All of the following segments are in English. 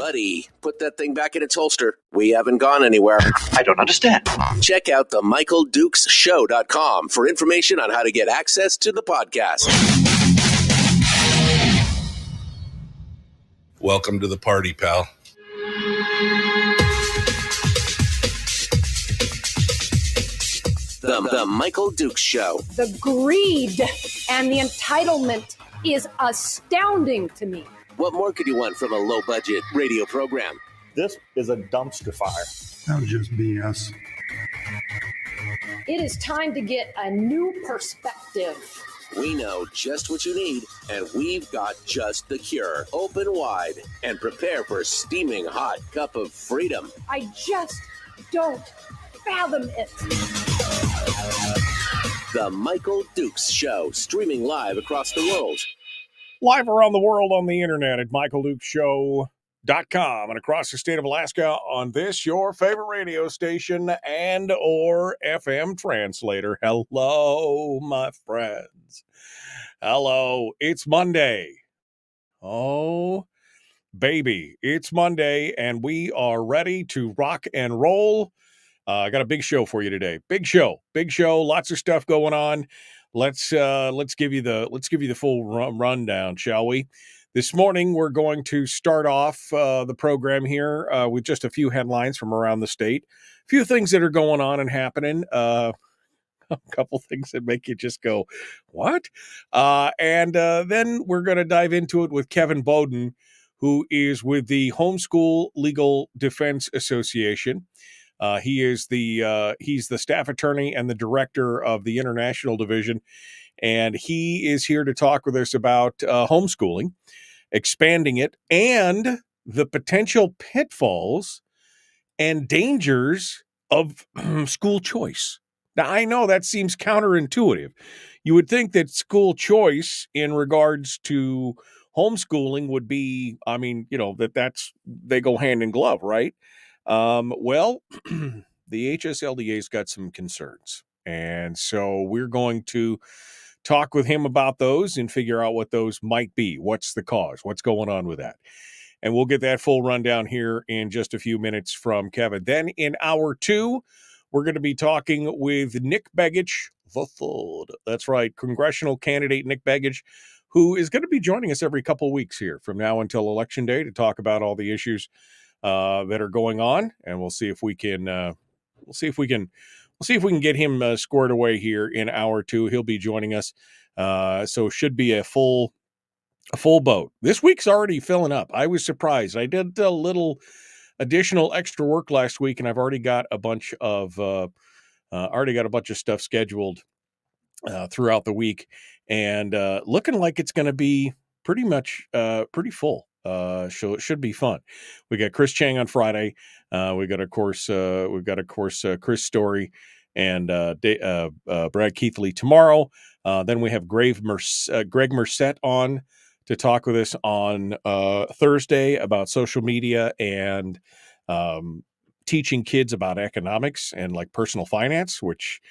Buddy, put that thing back in its holster. We haven't gone anywhere. I don't understand. Check out the MichaelDukesShow.com for information on how to get access to the podcast. Welcome to the party, pal. The Michael Dukes Show. The greed and the entitlement is astounding to me. What more could you want from a low-budget radio program? This is a dumpster fire. That was just BS. It is time to get a new perspective. We know just what you need, and we've got just the cure. Open wide and prepare for a steaming hot cup of freedom. I just don't fathom it. The Michael Dukes Show, streaming live across the world. Live around the world on the internet at MichaelDukesShow.com and across the state of Alaska on this, your favorite radio station and or FM translator. Hello, my friends. Hello, it's Monday. Oh, baby, it's Monday, and we are ready to rock and roll. I got a big show for you today. Big show, lots of stuff going on. Let's give you the full rundown, shall we? This morning we're going to start off the program here with just a few headlines from around the state, a few things that are going on and happening, a couple things that make you just go, what? And then we're going to dive into it with Kevin Boden, who is with the Homeschool Legal Defense Association. He's the staff attorney and the director of the international division, and he is here to talk with us about homeschooling, expanding it, and the potential pitfalls and dangers of school choice. Now, I know that seems counterintuitive. You would think that school choice in regards to homeschooling would be, they go hand in glove, right? Well, the HSLDA's got some concerns, and so we're going to talk with him about those and figure out what those might be. What's the cause? What's going on with that? And we'll get that full rundown here in just a few minutes from Kevin. Then in hour 2, we're going to be talking with Nick Begich, the third. That's right, congressional candidate Nick Begich, who is going to be joining us every couple weeks here from now until Election Day to talk about all the issues that are going on, and we'll see if we can get him squared away here in hour 2. He'll be joining us, so should be a full boat. This week's already filling up. I was surprised. I did a little additional extra work last week, and I've already got a bunch of stuff scheduled throughout the week, and looking like it's going to be pretty pretty full. So it should be fun. We got Chris Chang on Friday. We've got of course Chris Story and Brad Keithley tomorrow. Then we have Greg Merced on to talk with us on Thursday about social media and teaching kids about economics and like personal finance, which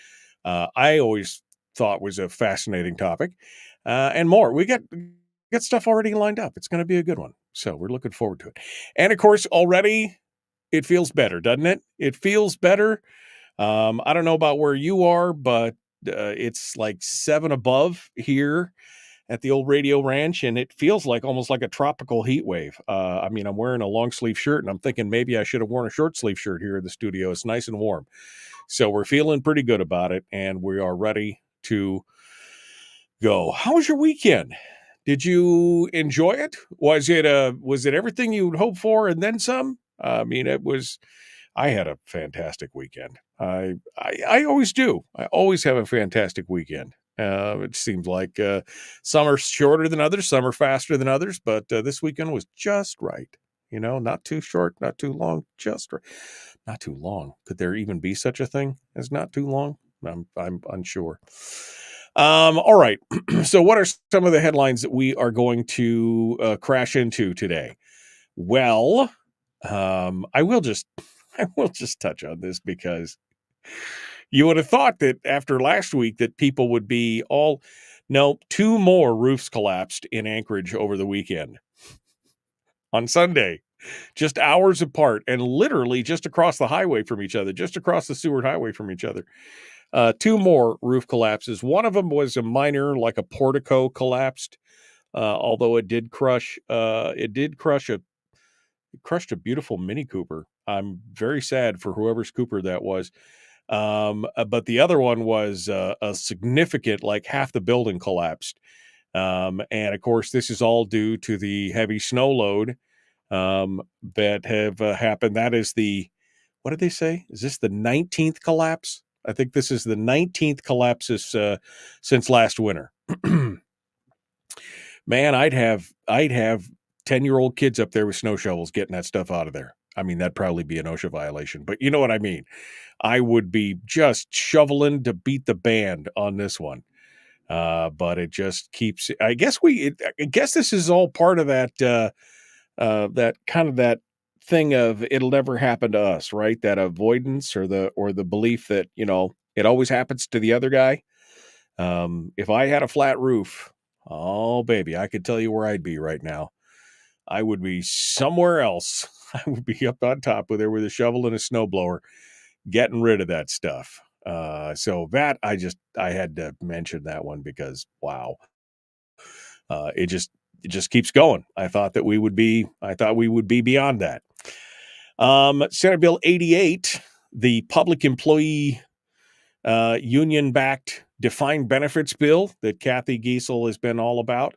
I always thought was a fascinating topic, and more. We got stuff already lined up. It's going to be a good one. So we're looking forward to it. And of course, already it feels better, doesn't it? It feels better. I don't know about where you are, but it's like 7 above here at the old Radio Ranch, and it feels like almost like a tropical heat wave. I'm wearing a long sleeve shirt, and I'm thinking maybe I should have worn a short sleeve shirt here in the studio. It's nice and warm. So we're feeling pretty good about it, and we are ready to go. How was your weekend? Did you enjoy it? Was it everything you'd hope for and then some? I had a fantastic weekend. I always do. I always have a fantastic weekend. It seems like some are shorter than others, some are faster than others, but this weekend was just right. Not too short, not too long, just right. Not too long. Could there even be such a thing as not too long? I'm unsure. All right. So what are some of the headlines that we are going to crash into today? Well, I will just touch on this because you would have thought that after last week that people would be 2 more roofs collapsed in Anchorage over the weekend. On Sunday, just hours apart and literally just across the highway from each other, just across the Seward Highway from each other. Two more roof collapses. One of them was a minor, like a portico collapsed, although it did crush a beautiful Mini Cooper. I'm very sad for whoever's Cooper that was. But the other one was a significant, like half the building collapsed. And of course, this is all due to the heavy snow load that have happened. That is what did they say? Is this the 19th collapse? I think this is the 19th collapse since last winter. Man, I'd have 10-year-old kids up there with snow shovels getting that stuff out of there. I mean, that'd probably be an OSHA violation, but you know what I mean. I would be just shoveling to beat the band on this one. But it just keeps, I guess this is all part of that kind of that thing of it'll never happen to us, right? That avoidance or the belief that, it always happens to the other guy. If I had a flat roof, oh baby, I could tell you where I'd be right now. I would be somewhere else. I would be up on top with a shovel and a snowblower, getting rid of that stuff. So that I had to mention that one because wow, it just keeps going. I thought we would be beyond that. Senate Bill 88, the public employee union-backed defined benefits bill that Kathy Giessel has been all about.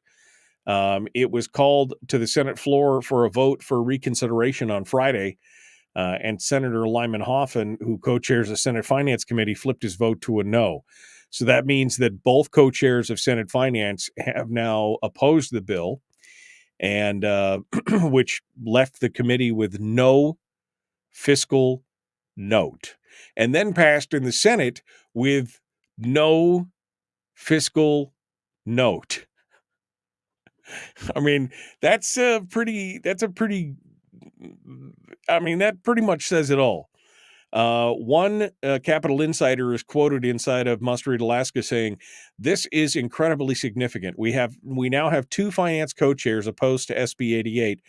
It was called to the Senate floor for a vote for reconsideration on Friday. And Senator Lyman Hoffman, who co-chairs the Senate Finance Committee, flipped his vote to a no. So that means that both co-chairs of Senate Finance have now opposed the bill, and which left the committee with no fiscal note, and then passed in the Senate with no fiscal note. I mean, that pretty much says it all. One Capitol insider is quoted inside of Must Read Alaska saying, "This is incredibly significant. We now have two finance co-chairs opposed to SB 88,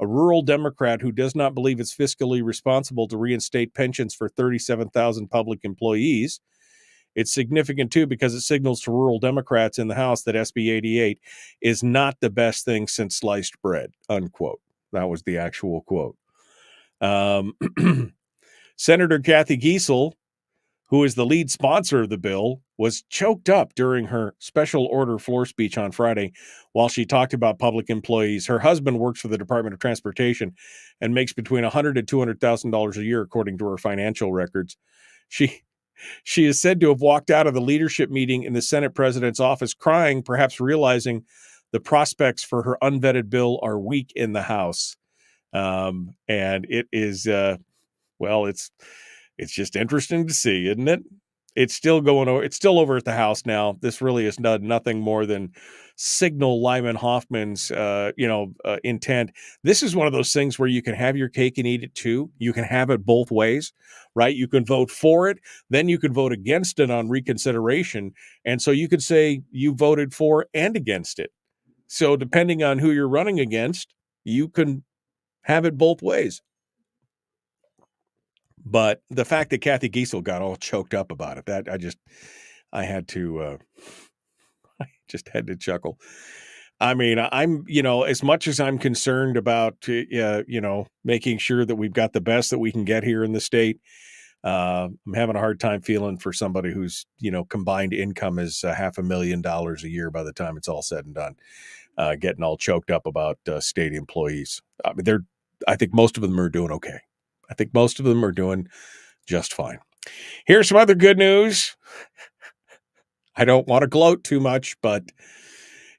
a rural Democrat who does not believe it's fiscally responsible to reinstate pensions for 37,000 public employees. It's significant, too, because it signals to rural Democrats in the House that SB 88 is not the best thing since sliced bread," unquote. That was the actual quote. Senator Kathy Giessel, who is the lead sponsor of the bill, was choked up during her special order floor speech on Friday while she talked about public employees. Her husband works for the Department of Transportation and makes between $100,000 and $200,000 a year, according to her financial records. She is said to have walked out of the leadership meeting in the Senate president's office crying, perhaps realizing the prospects for her unvetted bill are weak in the House. And it is, it's just interesting to see, isn't it? It's still over at the House now. This really is nothing more than signal Lyman Hoffman's, intent. This is one of those things where you can have your cake and eat it too. You can have it both ways, right? You can vote for it, then you can vote against it on reconsideration. And so you could say you voted for and against it. So depending on who you're running against, you can have it both ways. But the fact that Kathy Giessel got all choked up about it, I just had to chuckle. I mean, I'm, as much as I'm concerned about, making sure that we've got the best that we can get here in the state, I'm having a hard time feeling for somebody whose, combined income is $500,000 a year by the time it's all said and done, getting all choked up about state employees. I mean, I think most of them are doing okay. I think most of them are doing just fine. Here's some other good news. I don't want to gloat too much, but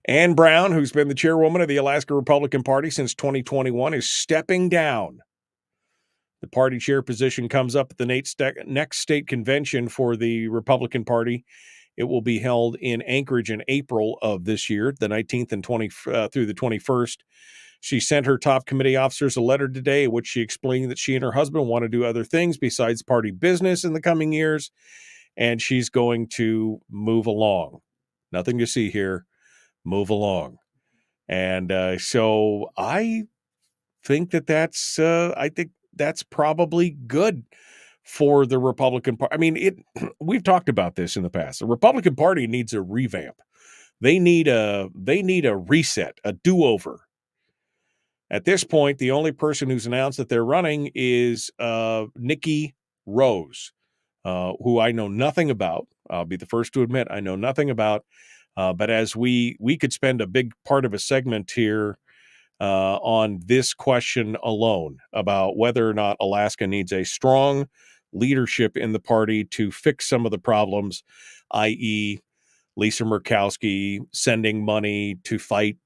Ann Brown, who's been the chairwoman of the Alaska Republican Party since 2021, is stepping down. The party chair position comes up at the next state convention for the Republican Party. It will be held in Anchorage in April of this year, the 19th and through the 21st. She sent her top committee officers a letter today in which she explained that she and her husband want to do other things besides party business in the coming years, and she's going to move along. Nothing to see here. Move along. And so I think I think that's probably good for the Republican Party. I mean, we've talked about this in the past. The Republican Party needs a revamp. They need a reset, a do-over. At this point, the only person who's announced that they're running is Nikki Rose, who I know nothing about. I'll be the first to admit I know nothing about. But as we could spend a big part of a segment here on this question alone about whether or not Alaska needs a strong leadership in the party to fix some of the problems, i.e., Lisa Murkowski sending money to fight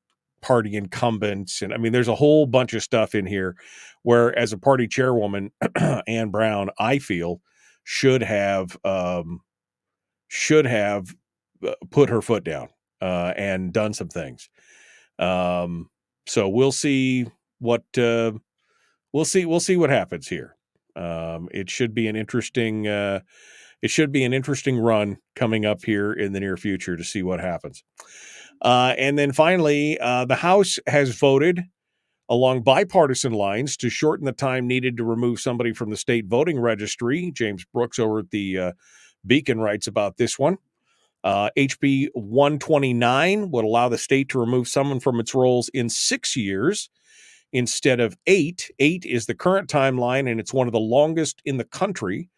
party incumbents. And I mean, there's a whole bunch of stuff in here where, as a party chairwoman, Ann Brown, I feel, should have put her foot down and done some things. So we'll see what what happens here. It should be an interesting run coming up here in the near future to see what happens. And then finally, the House has voted along bipartisan lines to shorten the time needed to remove somebody from the state voting registry. James Brooks over at the Beacon writes about this one. HB 129 would allow the state to remove someone from its rolls in 6 years instead of 8. 8 is the current timeline, and it's one of the longest in the country,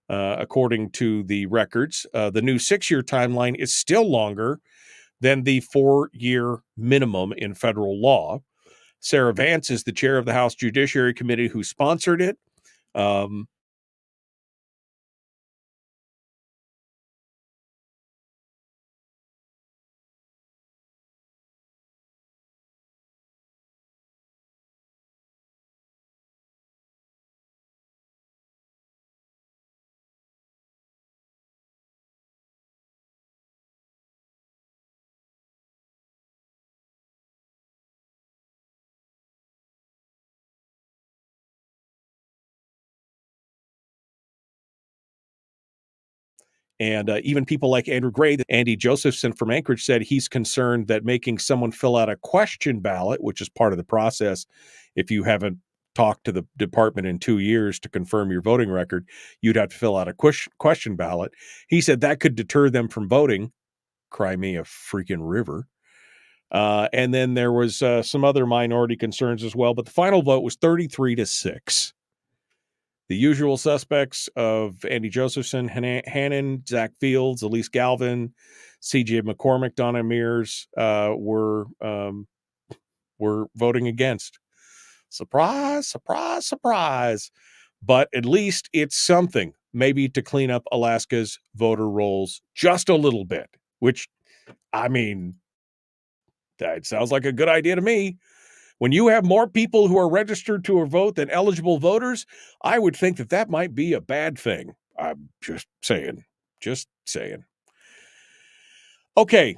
according to the records. The new 6-year timeline is still longer than the 4-year minimum in federal law. Sarah Vance is the chair of the House Judiciary Committee who sponsored it. And even people like Andrew Gray, Andy Josephson from Anchorage, said he's concerned that making someone fill out a question ballot, which is part of the process, if you haven't talked to the department in 2 years to confirm your voting record, you'd have to fill out a question ballot. He said that could deter them from voting. Cry me a freaking river. And then there was some other minority concerns as well, but the final vote was 33-6. The usual suspects of Andy Josephson, Hannon, Zach Fields, Elise Galvin, C.J. McCormick, Donna Mears were voting against. Surprise, surprise, surprise. But at least it's something, maybe to clean up Alaska's voter rolls just a little bit, which, I mean, that sounds like a good idea to me. When you have more people who are registered to a vote than eligible voters, I would think that might be a bad thing. I'm just saying. Okay,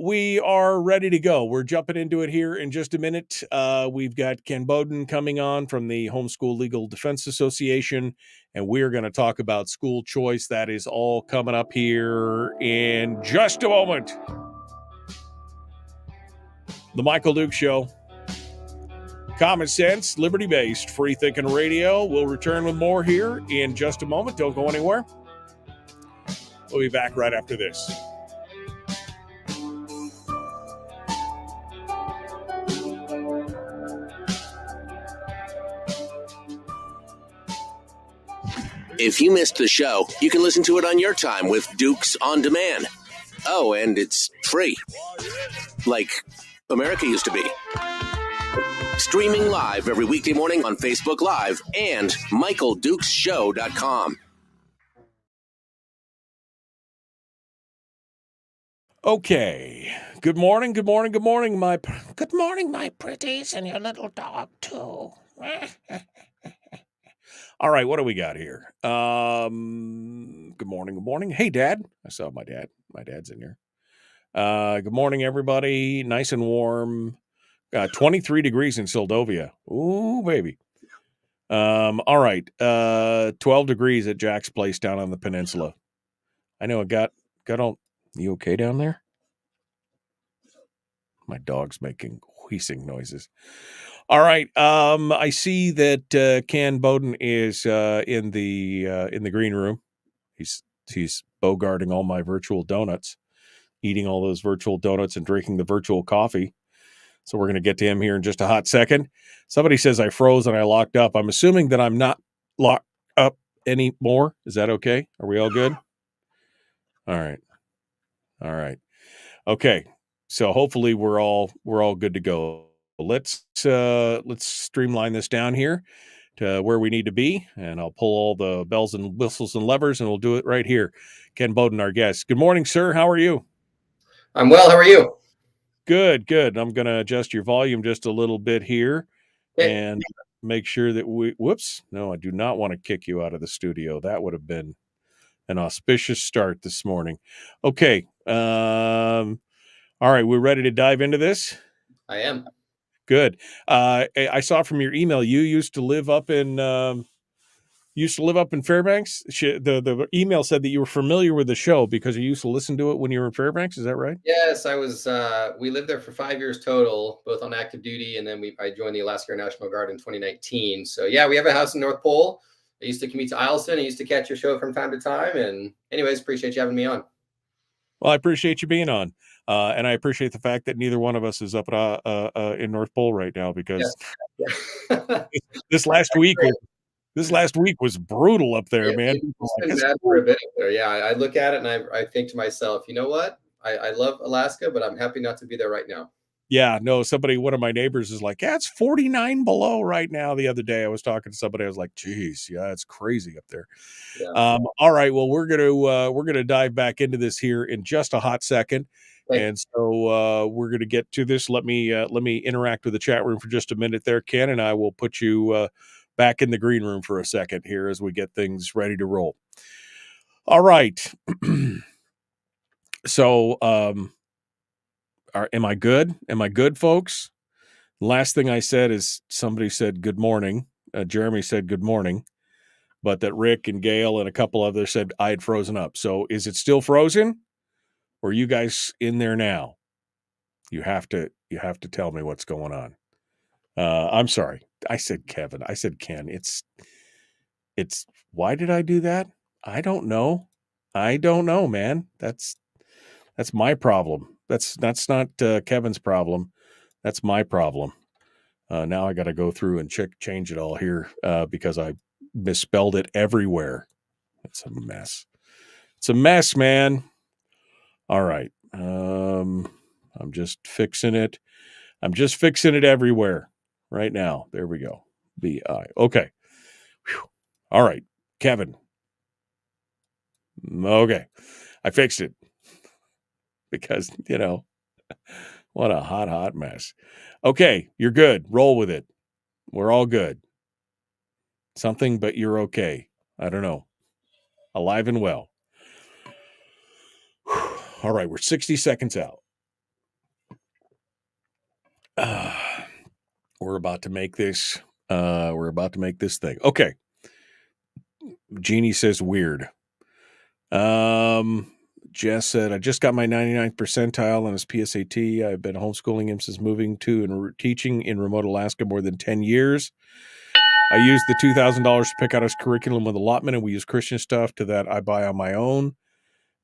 we are ready to go. We're jumping into it here in just a minute. We've got Ken Boden coming on from the Homeschool Legal Defense Association, and we're going to talk about school choice. That is all coming up here in just a moment. The Michael Duke Show. Common sense, liberty-based, free-thinking radio. We'll return with more here in just a moment. Don't go anywhere. We'll be back right after this. If you missed the show, you can listen to it on your time with Dukes On Demand. Oh, and it's free. Like America used to be. Streaming live every weekday morning on Facebook Live and MichaelDukesShow.com. Okay. Good morning, my pretties, and your little dog too. All right, what do we got here? Good morning. Hey, Dad. I saw my dad. My dad's in here. Good morning, everybody. Nice and warm. 23 degrees in Sildovia. Ooh, baby. All right. 12 degrees at Jack's place down on the peninsula. I know it got all. You okay down there? My dog's making wheezing noises. All right. I see that Ken Boden is in the green room. He's bogarting all my virtual donuts, eating all those virtual donuts and drinking the virtual coffee. So we're going to get to him here in just a hot second. Somebody says I froze and I locked up. I'm assuming that I'm not locked up anymore. Is that okay? Are we all good? All right. All right. Okay. So hopefully we're all good to go. Let's streamline this down here to where we need to be, and I'll pull all the bells and whistles and levers, and we'll do it right here. Ken Boden, our guest. Good morning, sir. How are you? I'm well. How are you? Good. I'm going to adjust your volume just a little bit here and make sure that whoops. No, I do not want to kick you out of the studio. That would have been an auspicious start this morning. Okay. All right. We're ready to dive into this. I am. Good. I saw from your email, you used to live up in Fairbanks. The email said that you were familiar with the show because you used to listen to it when you were in Fairbanks. Is that right? Yes, I was. We lived there for 5 years total, both on active duty, and then I joined the Alaska Air National Guard in 2019. So yeah, we have a house in North Pole. I used to commute to Eielson. I used to catch your show from time to time. And anyways, appreciate you having me on. Well, I appreciate you being on. And I appreciate the fact that neither one of us is up in North Pole right now because this last week was brutal up there, man. It's been bad for a bit up there. Yeah, I look at it and I think to myself, you know what? I love Alaska, but I'm happy not to be there right now. Yeah, no, one of my neighbors is like, yeah, it's 49 below right now. The other day I was talking to somebody, I was like, geez, yeah, it's crazy up there. Yeah. All right, well, we're gonna dive back into this here in just a hot second. And so we're going to get to this. Let me interact with the chat room for just a minute there, Ken, and I will put you back in the green room for a second here as we get things ready to roll. All right. So am I good? Am I good, folks? Last thing I said is somebody said good morning. Jeremy said good morning, but that Rick and Gail and a couple others said I had frozen up. So is it still frozen? Or are you guys in there now? You have to tell me what's going on. I'm sorry. I said Kevin. I said Ken. It's why did I do that? I don't know. Man. That's my problem. That's not Kevin's problem. That's my problem. Now I got to go through and change it all here because I misspelled it everywhere. It's a mess. It's a mess, man. All right. I'm just fixing it. I'm just fixing it everywhere right now. There we go. BI. Okay. Whew. All right. Kevin. Okay. I fixed it because, what a hot mess. Okay. You're good. Roll with it. We're all good. Something, but you're okay. I don't know. Alive and well. All right, we're 60 seconds out. We're about to make this. We're about to make this thing. Okay. Jeannie says weird. Jess said, I just got my 99th percentile on his PSAT. I've been homeschooling him since moving to and teaching in remote Alaska more than 10 years. I used the $2,000 to pick out his curriculum with allotment, and we use Christian stuff to that I buy on my own.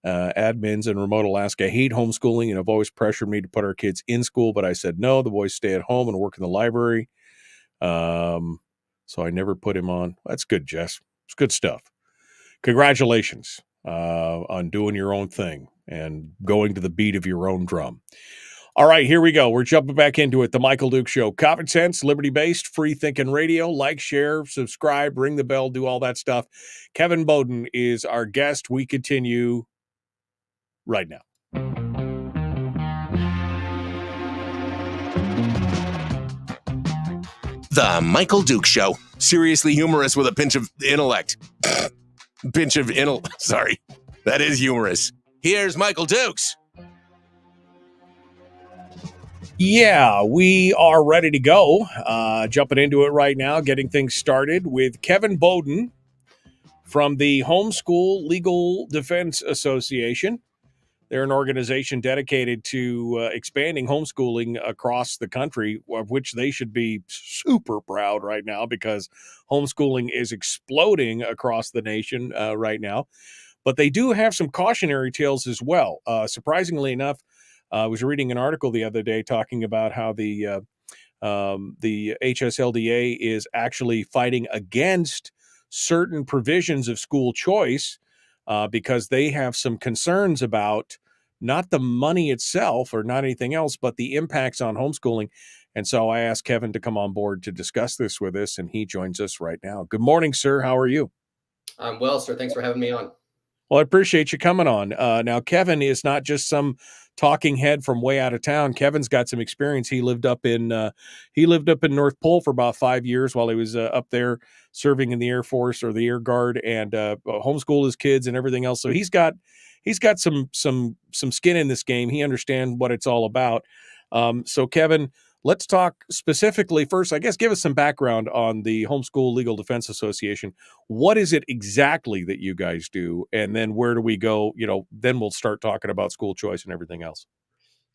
Admins in remote Alaska hate homeschooling and have always pressured me to put our kids in school, but I said no, the boys stay at home and work in the library. So I never put him on. That's good, Jess. It's good stuff. Congratulations on doing your own thing and going to the beat of your own drum. All right, here we go. We're jumping back into it. The Michael Duke Show. Common sense, liberty-based, free-thinking radio. Like, share, subscribe, ring the bell, do all that stuff. Kevin Boden is our guest. We continue right now. The Michael Duke Show. Seriously humorous with a pinch of intellect. Sorry. That is humorous. Here's Michael Dukes. Yeah, we are ready to go. Jumping into it right now, getting things started with Kevin Boden from the Homeschool Legal Defense Association. They're an organization dedicated to expanding homeschooling across the country, of which they should be super proud right now because homeschooling is exploding across the nation right now. But they do have some cautionary tales as well. Surprisingly enough, I was reading an article the other day talking about how the HSLDA is actually fighting against certain provisions of school choice because they have some concerns about not the money itself or not anything else, but the impacts on homeschooling. And so I asked Kevin to come on board to discuss this with us, and he joins us right now. Good morning, sir. How are you? I'm well, sir. Thanks for having me on. Well, I appreciate you coming on. Now, Kevin is not just some talking head from way out of town. Kevin's got some experience. He lived up in North Pole for about 5 years while he was up there serving in the Air Force or the Air Guard, and homeschooled his kids and everything else. So he's got some skin in this game. He understands what it's all about. So, Kevin, let's talk specifically first. I guess give us some background on the Homeschool Legal Defense Association. What is it exactly that you guys do? And then where do we go? Then we'll start talking about school choice and everything else.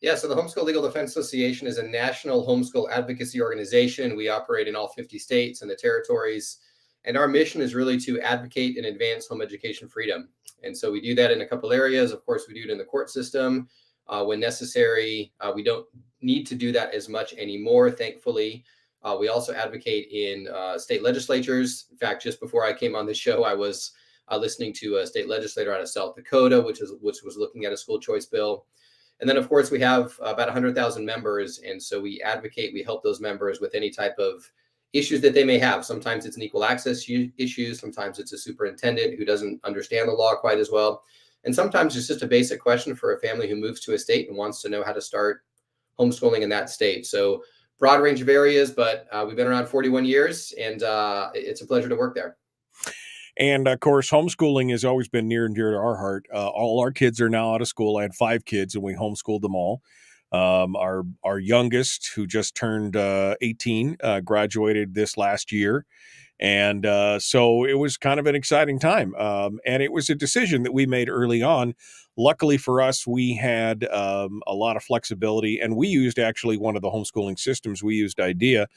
Yeah, so the Homeschool Legal Defense Association is a national homeschool advocacy organization. We operate in all 50 states and the territories. And our mission is really to advocate and advance home education freedom. And so we do that in a couple areas. Of course, we do it in the court system when necessary. We don't need to do that as much anymore, thankfully. We also advocate in state legislatures. In fact, just before I came on this show, I was listening to a state legislator out of South Dakota, which was looking at a school choice bill. And then, of course, we have about 100,000 members. And so we advocate, we help those members with any type of issues that they may have. Sometimes it's an equal access issue. Sometimes it's a superintendent who doesn't understand the law quite as well. And sometimes it's just a basic question for a family who moves to a state and wants to know how to start homeschooling in that state. So broad range of areas, but we've been around 41 years, and it's a pleasure to work there. And of course, homeschooling has always been near and dear to our heart. All our kids are now out of school. I had 5 kids, and we homeschooled them all. Our youngest, who just turned 18, graduated this last year. And so it was kind of an exciting time. And it was a decision that we made early on. Luckily for us, we had a lot of flexibility, and we used actually one of the homeschooling systems. We used IDEA,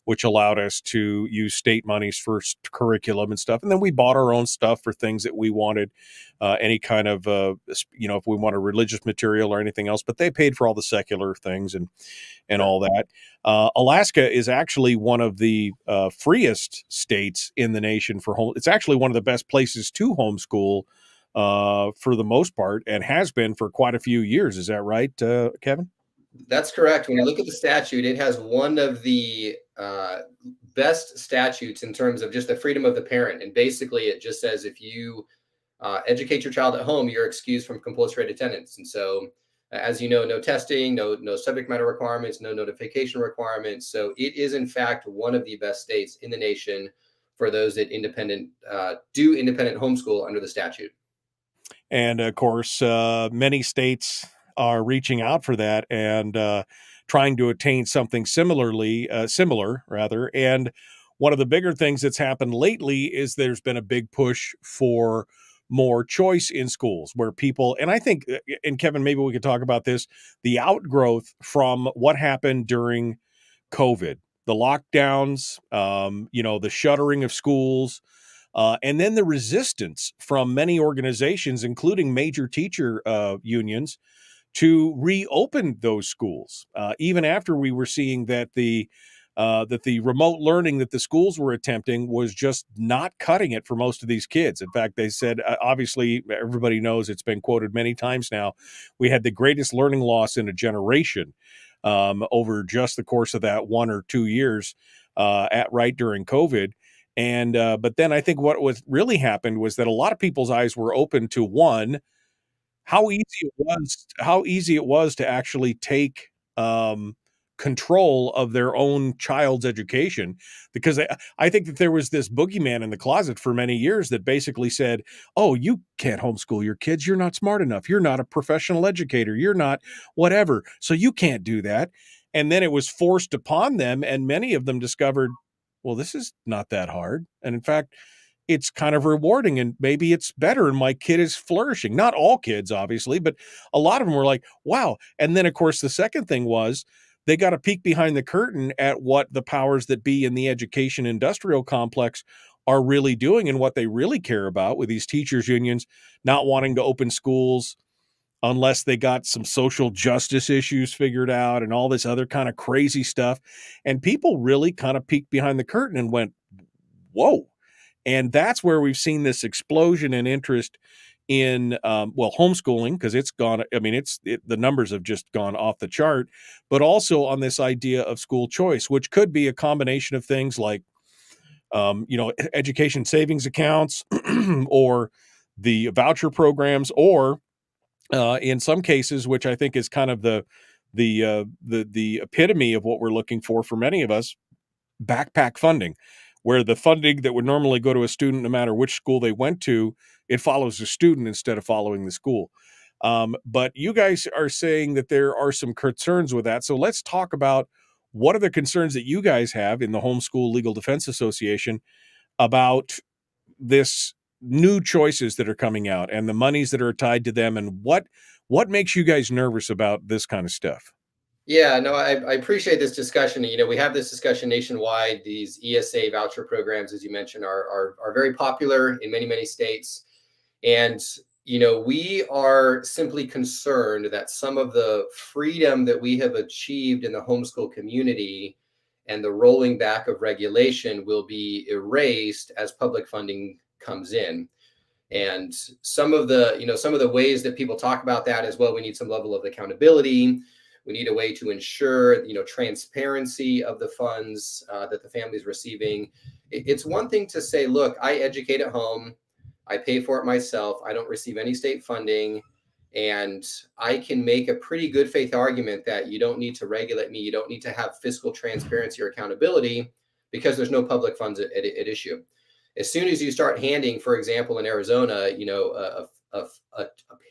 which allowed us to use state monies for curriculum and stuff. And then we bought our own stuff for things that we wanted, any kind of, if we wanted religious material or anything else, but they paid for all the secular things and all that. Alaska is actually one of the freest states in the nation for home. It's actually one of the best places to homeschool for the most part, and has been for quite a few years. Is that right, Kevin? That's correct. When you look at the statute, it has one of the best statutes in terms of just the freedom of the parent. And basically, it just says if you educate your child at home, you're excused from compulsory attendance. And so, as you know, no testing, no subject matter requirements, no notification requirements. So it is, in fact, one of the best states in the nation for those that do independent homeschool under the statute. And of course, many states are reaching out for that and trying to attain something similar. And one of the bigger things that's happened lately is there's been a big push for more choice in schools where people, and I think, and Kevin, maybe we could talk about this, the outgrowth from what happened during COVID, the lockdowns, the shuttering of schools, and then the resistance from many organizations, including major teacher unions, to reopen those schools, even after we were seeing that the remote learning that the schools were attempting was just not cutting it for most of these kids. In fact, they said, obviously, everybody knows, it's been quoted many times now, we had the greatest learning loss in a generation over just the course of that 1 or 2 years right during COVID. And but then I think what was really happened was that a lot of people's eyes were open to, one, how easy it was to actually take control of their own child's education, because I think that there was this boogeyman in the closet for many years that basically said, oh, you can't homeschool your kids. You're not smart enough. You're not a professional educator. You're not whatever. So you can't do that. And then it was forced upon them. And many of them discovered, well, this is not that hard. And in fact, it's kind of rewarding and maybe it's better and my kid is flourishing. Not all kids, obviously, but a lot of them were like, wow. And then, of course, the second thing was they got a peek behind the curtain at what the powers that be in the education industrial complex are really doing and what they really care about, with these teachers unions not wanting to open schools unless they got some social justice issues figured out and all this other kind of crazy stuff. And people really kind of peeked behind the curtain and went, whoa. And that's where we've seen this explosion in interest in, homeschooling, because it's gone. I mean, the numbers have just gone off the chart, but also on this idea of school choice, which could be a combination of things like, education savings accounts or the voucher programs, or in some cases, which I think is kind of the epitome of what we're looking for many of us, backpack funding, where the funding that would normally go to a student, no matter which school they went to, it follows the student instead of following the school. But you guys are saying that there are some concerns with that. So let's talk about what are the concerns that you guys have in the Homeschool Legal Defense Association about this new choices that are coming out and the monies that are tied to them, and what makes you guys nervous about this kind of stuff? Yeah, no, I appreciate this discussion. We have this discussion nationwide. These ESA voucher programs, as you mentioned, are very popular in many, many states. And, we are simply concerned that some of the freedom that we have achieved in the homeschool community and the rolling back of regulation will be erased as public funding comes in. And some of the ways that people talk about that as well, we need some level of accountability. We need a way to ensure, transparency of the funds that the family is receiving. It's one thing to say, look, I educate at home. I pay for it myself. I don't receive any state funding. And I can make a pretty good faith argument that you don't need to regulate me. You don't need to have fiscal transparency or accountability because there's no public funds at issue. As soon as you start handing, for example, in Arizona, a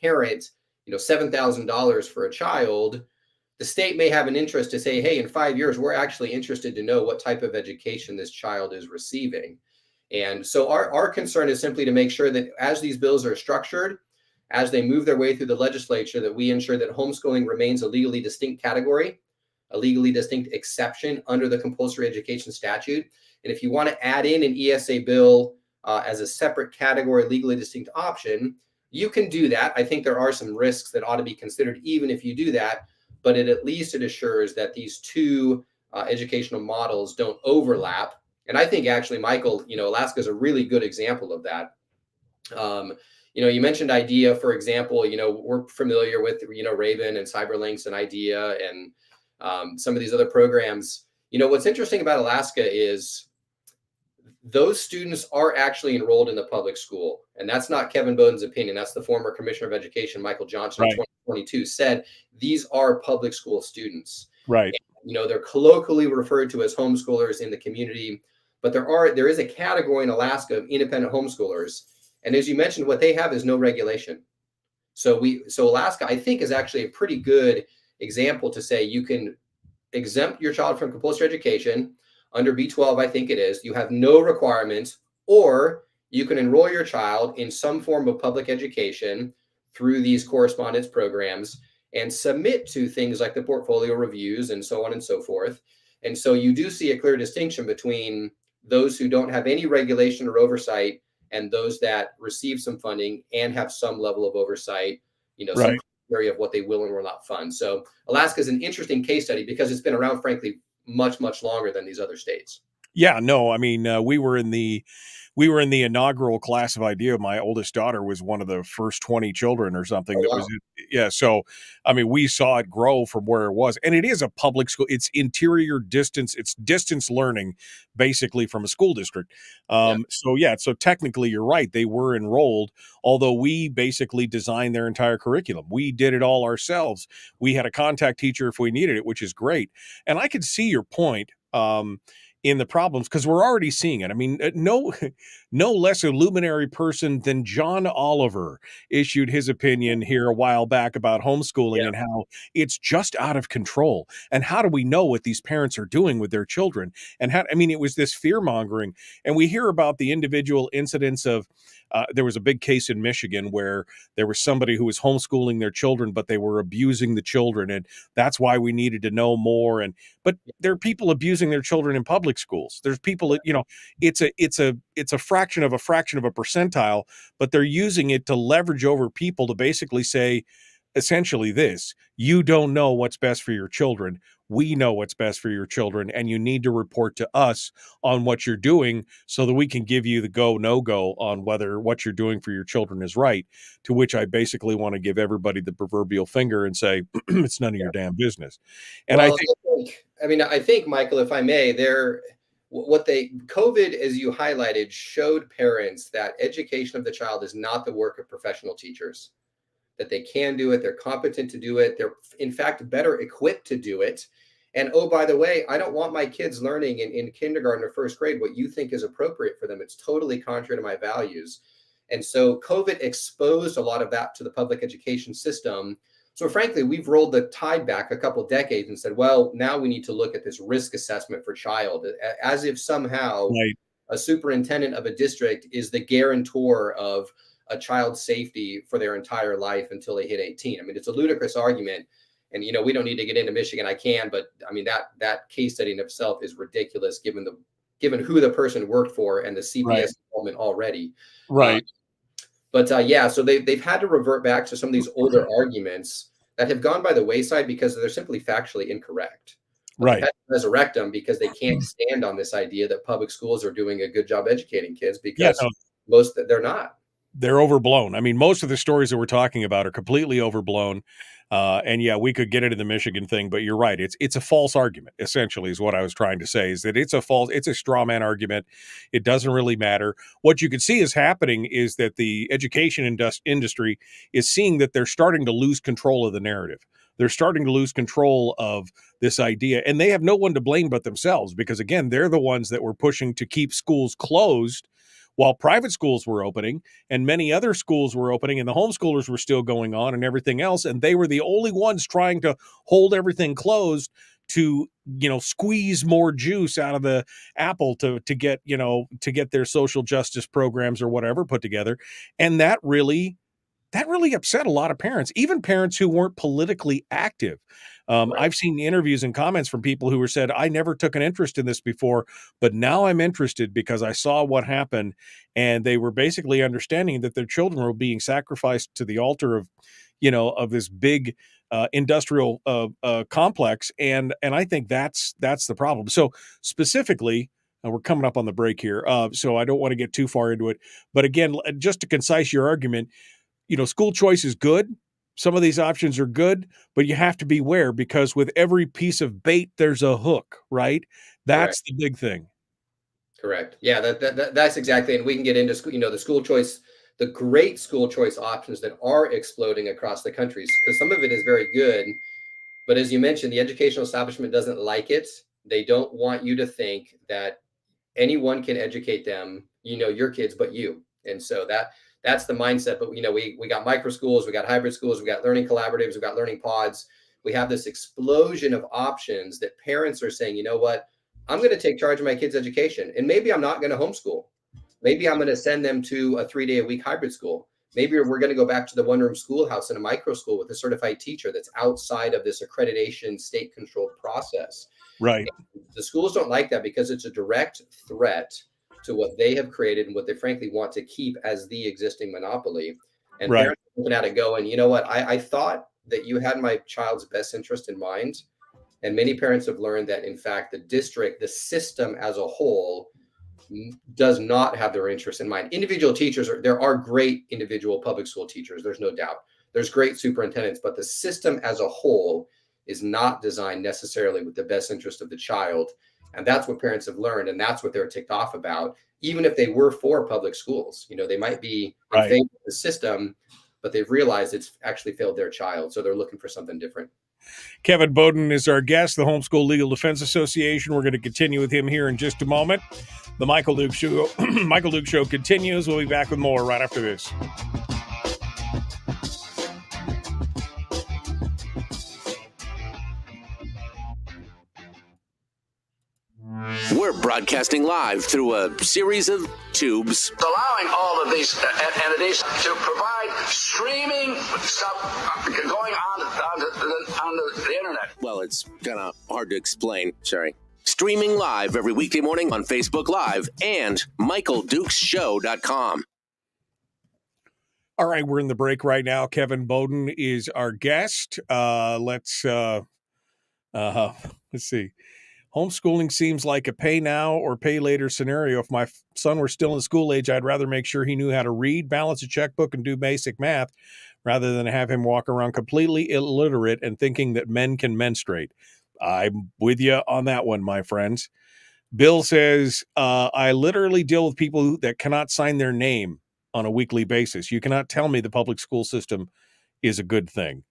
parent, $7,000 for a child, the state may have an interest to say, hey, in 5 years, we're actually interested to know what type of education this child is receiving. And so our concern is simply to make sure that as these bills are structured, as they move their way through the legislature, that we ensure that homeschooling remains a legally distinct category, a legally distinct exception under the compulsory education statute. And if you want to add in an ESA bill as a separate category, legally distinct option, you can do that. I think there are some risks that ought to be considered even if you do that, but at least it assures that these two educational models don't overlap. And I think actually, Michael, Alaska is a really good example of that. You mentioned IDEA, for example. We're familiar with, Raven and Cyberlinks and IDEA and some of these other programs. What's interesting about Alaska is those students are actually enrolled in the public school. And that's not Kevin Boden's opinion. That's the former Commissioner of Education, Michael Johnson, in 2022 said these are public school students. Right. And, they're colloquially referred to as homeschoolers in the community, but there is a category in Alaska of independent homeschoolers. And as you mentioned, what they have is no regulation. So Alaska, I think, is actually a pretty good example to say you can exempt your child from compulsory education under B12, I think it is. You have no requirements, or you can enroll your child in some form of public education through these correspondence programs and submit to things like the portfolio reviews and so on and so forth. And so you do see a clear distinction between those who don't have any regulation or oversight and those that receive some funding and have some level of oversight, some area of what they will and will not fund. So Alaska is an interesting case study because it's been around, frankly, much, much longer than these other states. Yeah, no, I mean, we were in the inaugural class of IDEA. My oldest daughter was one of the first 20 children or something. Oh, that wow. was, yeah. So, I mean, we saw it grow from where it was, and it is a public school. It's interior distance. It's distance learning, basically, from a school district. So technically you're right. They were enrolled, although we basically designed their entire curriculum. We did it all ourselves. We had a contact teacher if we needed it, which is great. And I could see your point. In the problems, because we're already seeing it. I mean, no less a luminary person than John Oliver issued his opinion here a while back about homeschooling and how it's just out of control. And how do we know what these parents are doing with their children? And how, I mean, it was this fear mongering. And we hear about the individual incidents of, there was a big case in Michigan where there was somebody who was homeschooling their children, but they were abusing the children. And that's why we needed to know more. But there are people abusing their children in public schools. There's people that, it's a fraction of a percentile, but they're using it to leverage over people to basically say, essentially this: you don't know what's best for your children. We know what's best for your children, and you need to report to us on what you're doing so that we can give you the go, no go on whether what you're doing for your children is right. To which I basically want to give everybody the proverbial finger and say, it's none of your damn business. And well, I think, Michael, if I may, COVID, as you highlighted, showed parents that education of the child is not the work of professional teachers, that they can do it. They're competent to do it. They're, in fact, better equipped to do it. And, oh, by the way, I don't want my kids learning in kindergarten or first grade what you think is appropriate for them. It's totally contrary to my values. And so COVID exposed a lot of that to the public education system. So frankly, we've rolled the tide back a couple of decades and said, well, now we need to look at this risk assessment for child, as if somehow a superintendent of a district is the guarantor of a child's safety for their entire life until they hit 18. I mean, it's a ludicrous argument. And, we don't need to get into Michigan. I can, but I mean, that case study in itself is ridiculous given who the person worked for and the CPS involvement already. Right. So they've had to revert back to some of these older arguments that have gone by the wayside because they're simply factually incorrect. Right. They've had to resurrect them because they can't stand on this idea that public schools are doing a good job educating kids, because they're not. They're overblown. I mean, most of the stories that we're talking about are completely overblown. And we could get into the Michigan thing, but you're right. It's a false argument, essentially, is what I was trying to say, is that it's a straw man argument. It doesn't really matter. What you can see is happening is that the education industry is seeing that they're starting to lose control of the narrative. They're starting to lose control of this idea, and they have no one to blame but themselves, because, again, they're the ones that were pushing to keep schools closed while private schools were opening and many other schools were opening and the homeschoolers were still going on and everything else. And they were the only ones trying to hold everything closed to, squeeze more juice out of the apple to get their social justice programs or whatever put together. And that really upset a lot of parents, even parents who weren't politically active. I've seen interviews and comments from people who said, I never took an interest in this before, but now I'm interested because I saw what happened. And they were basically understanding that their children were being sacrificed to the altar of, of this big industrial complex. And I think that's the problem. So specifically, we're coming up on the break here, so I don't want to get too far into it. But again, just to concise your argument, school choice is good. Some of these options are good, but you have to beware, because with every piece of bait, there's a hook, right? That's the big thing. Correct. Yeah, that's exactly. And we can get into school, the school choice, the great school choice options that are exploding across the country, because some of it is very good. But as you mentioned, the educational establishment doesn't like it. They don't want you to think that anyone can educate them, your kids, but you. And so that's the mindset. But, we got micro schools, we got hybrid schools, we got learning collaboratives, we got learning pods. We have this explosion of options that parents are saying, you know what, I'm going to take charge of my kids' education. And maybe I'm not going to homeschool. Maybe I'm going to send them to a 3-day-a-week hybrid school. Maybe we're going to go back to the one-room schoolhouse in a micro school with a certified teacher that's outside of this accreditation state-controlled process. Right. And the schools don't like that because it's a direct threat to what they have created and what they frankly want to keep as the existing monopoly. And parents are looking at it going, you know what, I thought that you had my child's best interest in mind. And many parents have learned that, in fact, the district, the system as a whole, does not have their interest in mind. Individual teachers, there are great individual public school teachers. There's no doubt. There's great superintendents, but the system as a whole is not designed necessarily with the best interest of the child. And that's what parents have learned. And that's what they're ticked off about. Even if they were for public schools, they might be in favor of the system, but they've realized it's actually failed their child. So they're looking for something different. Kevin Boden is our guest, the Homeschool Legal Defense Association. We're going to continue with him here in just a moment. The Michael Duke Show, Michael Duke Show continues. We'll be back with more right after this. We're broadcasting live through a series of tubes, allowing all of these entities to provide streaming stuff going on the internet. well, it's kind of hard to explain. Sorry. Streaming live every weekday morning on Facebook Live and MichaelDukesShow.com. All right, we're in the break right now. Kevin Boden is our guest. Let's see. Homeschooling seems like a pay now or pay later scenario. If my son were still in school age, I'd rather make sure he knew how to read, balance a checkbook, and do basic math rather than have him walk around completely illiterate and thinking that men can menstruate. I'm with you on that one, my friends. Bill says, I literally deal with people that cannot sign their name on a weekly basis. You cannot tell me the public school system is a good thing.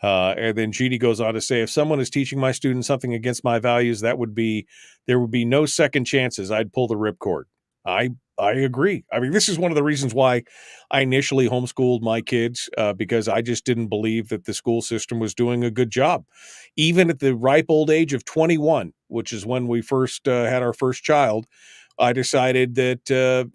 And then GD goes on to say, if someone is teaching my students something against my values, there would be no second chances. I'd pull the ripcord. I agree. I mean, this is one of the reasons why I initially homeschooled my kids, because I just didn't believe that the school system was doing a good job. Even at the ripe old age of 21, which is when we first had our first child, I decided that,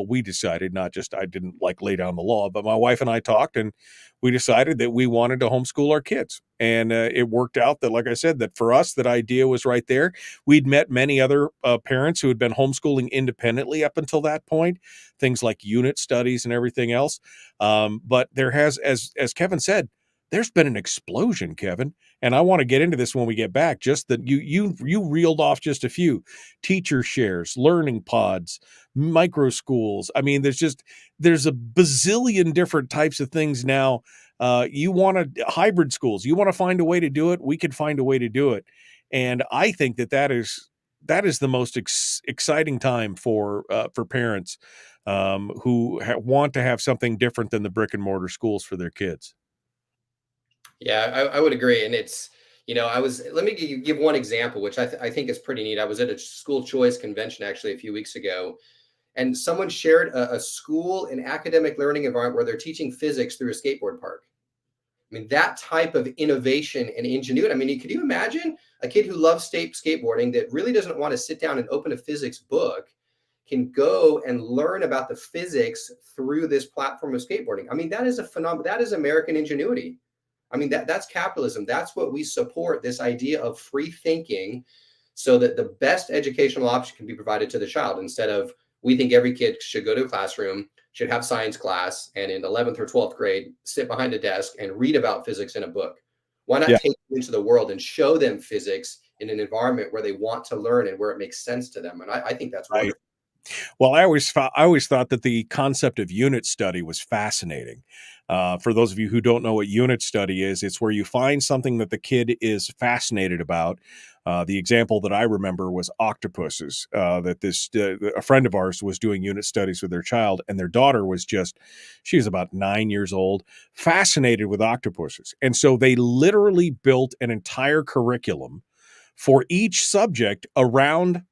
we decided, not just I didn't lay down the law, but my wife and I talked and we decided that we wanted to homeschool our kids. And it worked out that, like I said, that for us, that idea was right there. We'd met many other parents who had been homeschooling independently up until that point, things like unit studies and everything else. But there has, as Kevin said, there's been an explosion, Kevin. And I want to get into this when we get back. Just that you reeled off just a few: teacher shares, learning pods, micro schools. I mean, there's a bazillion different types of things now. You want hybrid schools. You want to find a way to do it. We could find a way to do it. And I think that is the most exciting time for parents who want to have something different than the brick and mortar schools for their kids. Yeah, I would agree. And it's, let me give one example, which I think is pretty neat. I was at a school choice convention actually a few weeks ago, and someone shared a school and academic learning environment where they're teaching physics through a skateboard park. I mean, that type of innovation and ingenuity. I mean, could you imagine a kid who loves skateboarding that really doesn't want to sit down and open a physics book can go and learn about the physics through this platform of skateboarding? I mean, that is a phenomenon. That is American ingenuity. I mean, that's capitalism. That's what we support, this idea of free thinking so that the best educational option can be provided to the child, instead of, we think every kid should go to a classroom, should have science class, and in 11th or 12th grade, sit behind a desk and read about physics in a book. Why not take them into the world and show them physics in an environment where they want to learn and where it makes sense to them? And I think that's wonderful. Well, I always thought that the concept of unit study was fascinating. For those of you who don't know what unit study is, it's where you find something that the kid is fascinated about. The example that I remember was octopuses. A friend of ours was doing unit studies with their child, and their daughter she was about 9 years old, fascinated with octopuses. And so they literally built an entire curriculum for each subject around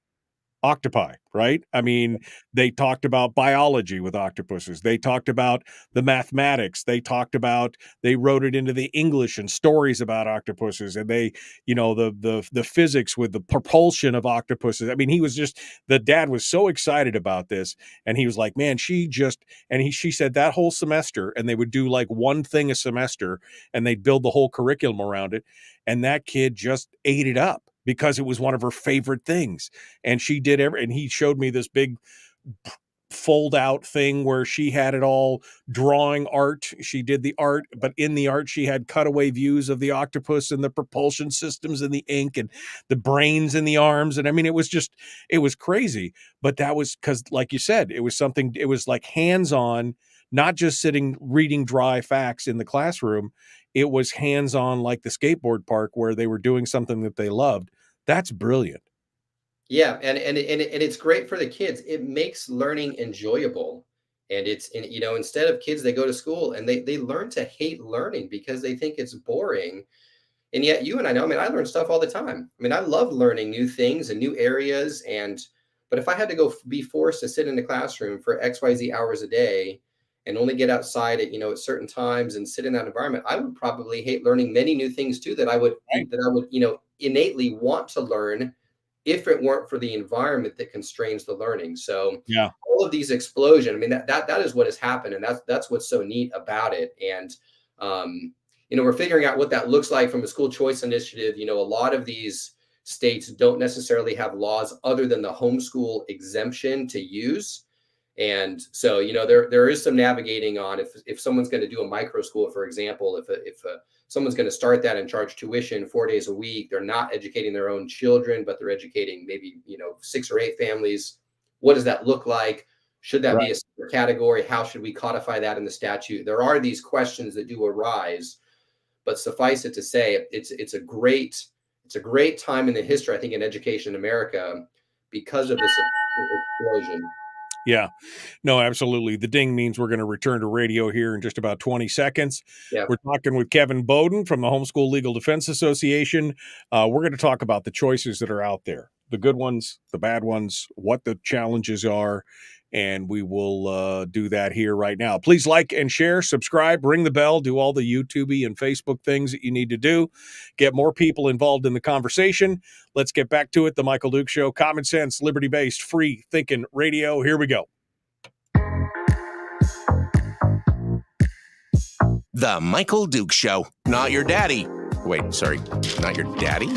octopi, right? I mean, they talked about biology with octopuses. They talked about the mathematics. They wrote it into the English and stories about octopuses. And they, the physics with the propulsion of octopuses. I mean, the dad was so excited about this. And he was like, man, she said that whole semester, and they would do like one thing a semester, and they'd build the whole curriculum around it. And that kid just ate it up, because it was one of her favorite things. And she did and he showed me this big fold out thing where she had it all drawing art. She did the art, but in the art, she had cutaway views of the octopus and the propulsion systems and the ink and the brains in the arms. And I mean, it was crazy, but that was because, like you said, it was like hands-on, not just sitting reading dry facts in the classroom. It was hands-on, like the skateboard park, where they were doing something that they loved. That's brilliant. Yeah, and it's great for the kids. It makes learning enjoyable. And instead of kids, they go to school and they learn to hate learning because they think it's boring. And yet you and I know, I mean, I learn stuff all the time. I mean, I love learning new things and new areas. But if I had to be forced to sit in the classroom for XYZ hours a day and only get outside at, at certain times and sit in that environment, I would probably hate learning many new things too, that I would, innately want to learn if it weren't for the environment that constrains the learning. So Yeah. all of these explosion, I mean, that is what has happened. And that's what's so neat about it. And, we're figuring out what that looks like from a school choice initiative. A lot of these states don't necessarily have laws other than the homeschool exemption to use. And so, there is some navigating on if someone's going to do a micro school, for example, if someone's going to start that and charge tuition 4 days a week, they're not educating their own children, but they're educating maybe, 6 or 8 families. What does that look like? Should that be a separate category? How should we codify that in the statute? There are these questions that do arise, but suffice it to say, it's a great time in the history, I think, in education in America because of this explosion. Yeah, no, absolutely. The ding means we're going to return to radio here in just about 20 seconds. Yeah. We're talking with Kevin Boden from the Homeschool Legal Defense Association. We're going to talk about the choices that are out there, the good ones, the bad ones, what the challenges are, and we will do that here right now. Please like and share, subscribe, ring the bell, do all the YouTube and Facebook things that you need to do. Get more people involved in the conversation. Let's get back to it. The Michael Duke Show, common sense, liberty-based, free thinking radio. Here we go. The Michael Duke Show. Not your daddy. Wait, sorry. Not your daddy?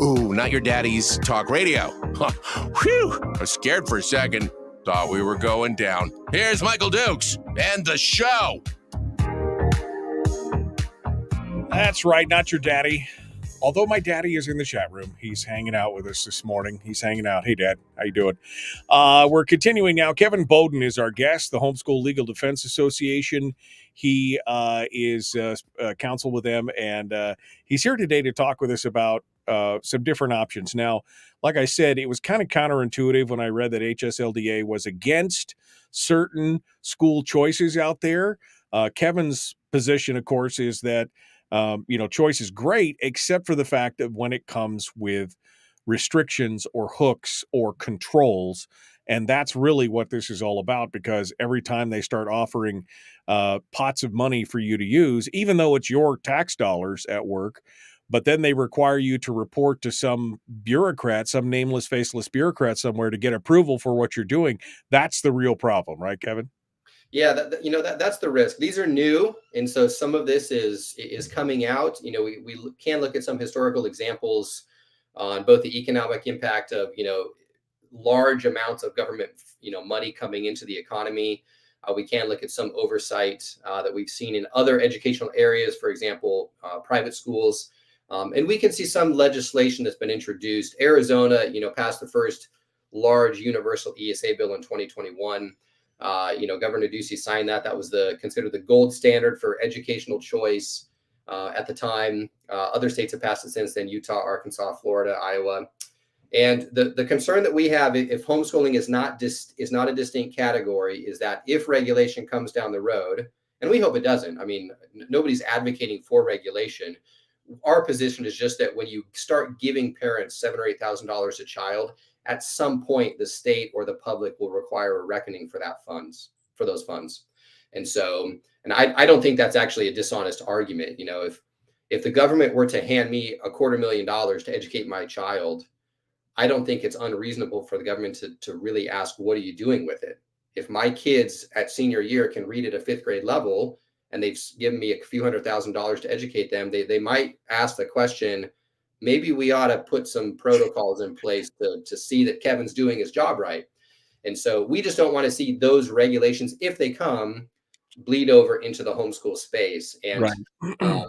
Ooh, not your daddy's talk radio. Whew. I was scared for a second. Thought we were going down. Here's Michael Dukes and the show. That's right, not your daddy. Although my daddy is in the chat room, he's hanging out with us this morning. He's hanging out. Hey, Dad, how you doing? We're continuing now. Kevin Boden is our guest, the Homeschool Legal Defense Association. He is counsel with them, and he's here today to talk with us about some different options. Now, like I said, it was kind of counterintuitive when I read that HSLDA was against certain school choices out there. Kevin's position, of course, is that choice is great, except for the fact that when it comes with restrictions or hooks or controls. And that's really what this is all about, because every time they start offering pots of money for you to use, even though it's your tax dollars at work, but then they require you to report to some bureaucrat, some nameless, faceless bureaucrat somewhere to get approval for what you're doing. That's the real problem, right, Kevin? Yeah, that's the risk. These are new, and so some of this is coming out. We can look at some historical examples on both the economic impact of large amounts of government money coming into the economy. We can look at some oversight that we've seen in other educational areas, for example, private schools, and we can see some legislation that's been introduced. Arizona, passed the first large universal ESA bill in 2021. Governor Ducey signed that. That was considered the gold standard for educational choice at the time. Other states have passed it since then: Utah, Arkansas, Florida, Iowa. And the concern that we have, if homeschooling is not a distinct category, is that if regulation comes down the road, and we hope it doesn't. I mean, nobody's advocating for regulation. Our position is just that when you start giving parents $7,000 or $8,000 a child, at some point the state or the public will require a reckoning for those funds. And so, and I don't think that's actually a dishonest argument. If the government were to hand me $250,000 to educate my child, I don't think it's unreasonable for the government to really ask, what are you doing with it? If my kids at senior year can read at a 5th grade level and they've given me a few $100,000 to educate them, they might ask the question, maybe we ought to put some protocols in place to see that Kevin's doing his job right. And so we just don't want to see those regulations, if they come, bleed over into the homeschool space. And right.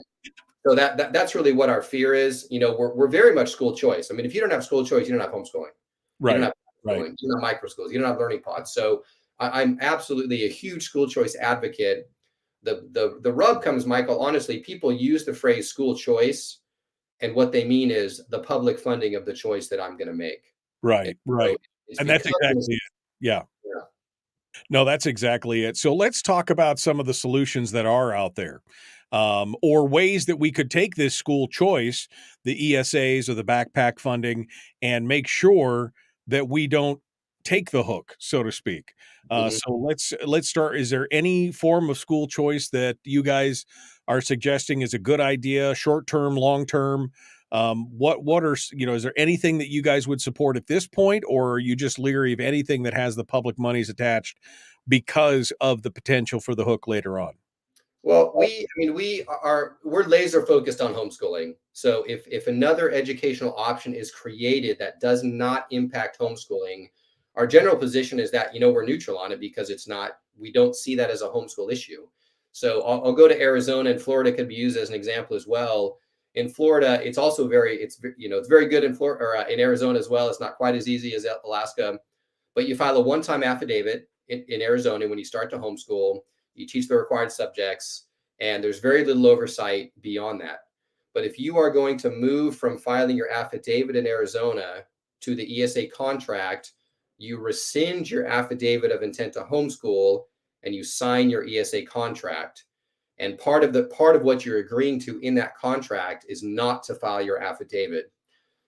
So that's really what our fear is. We're very much school choice. I mean, if you don't have school choice, you don't have homeschooling. Right. You don't have homeschooling. You don't have micro schools. You don't have learning pods. So I'm absolutely a huge school choice advocate. The rub comes, Michael, honestly, people use the phrase school choice, and what they mean is the public funding of the choice that I'm going to make. Right. Right. And that's exactly it. Yeah. No, that's exactly it. So let's talk about some of the solutions that are out there. or ways that we could take this school choice, the ESAs or the backpack funding, and make sure that we don't take the hook, so to speak. So let's start. Is there any form of school choice that you guys are suggesting is a good idea, short term, long term? What are, is there anything that you guys would support at this point, or are you just leery of anything that has the public monies attached because of the potential for the hook later on? Well, we're laser focused on homeschooling. So if another educational option is created that does not impact homeschooling, our general position is that, we're neutral on it because we don't see that as a homeschool issue. So I'll go to Arizona, and Florida could be used as an example as well. In Florida, it's also it's very good in Florida, or in Arizona as well. It's not quite as easy as Alaska, but you file a one-time affidavit in Arizona when you start to homeschool. You teach the required subjects, and there's very little oversight beyond that. But if you are going to move from filing your affidavit in Arizona to the ESA contract, you rescind your affidavit of intent to homeschool and you sign your ESA contract. And part of what you're agreeing to in that contract is not to file your affidavit.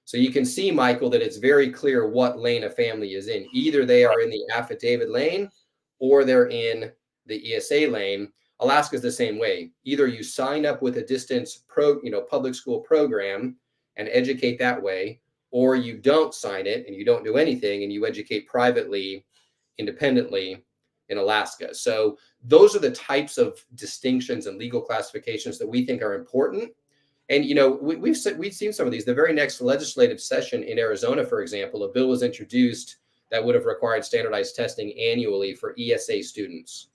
So you can see, Michael, that it's very clear what lane a family is in. Either they are in the affidavit lane or they're in the ESA lane. Alaska is the same way. Either you sign up with a distance public school program and educate that way, or you don't sign it and you don't do anything and you educate privately, independently in Alaska. So those are the types of distinctions and legal classifications that we think are important. And, we've seen some of these. The very next legislative session in Arizona, for example, a bill was introduced that would have required standardized testing annually for ESA students.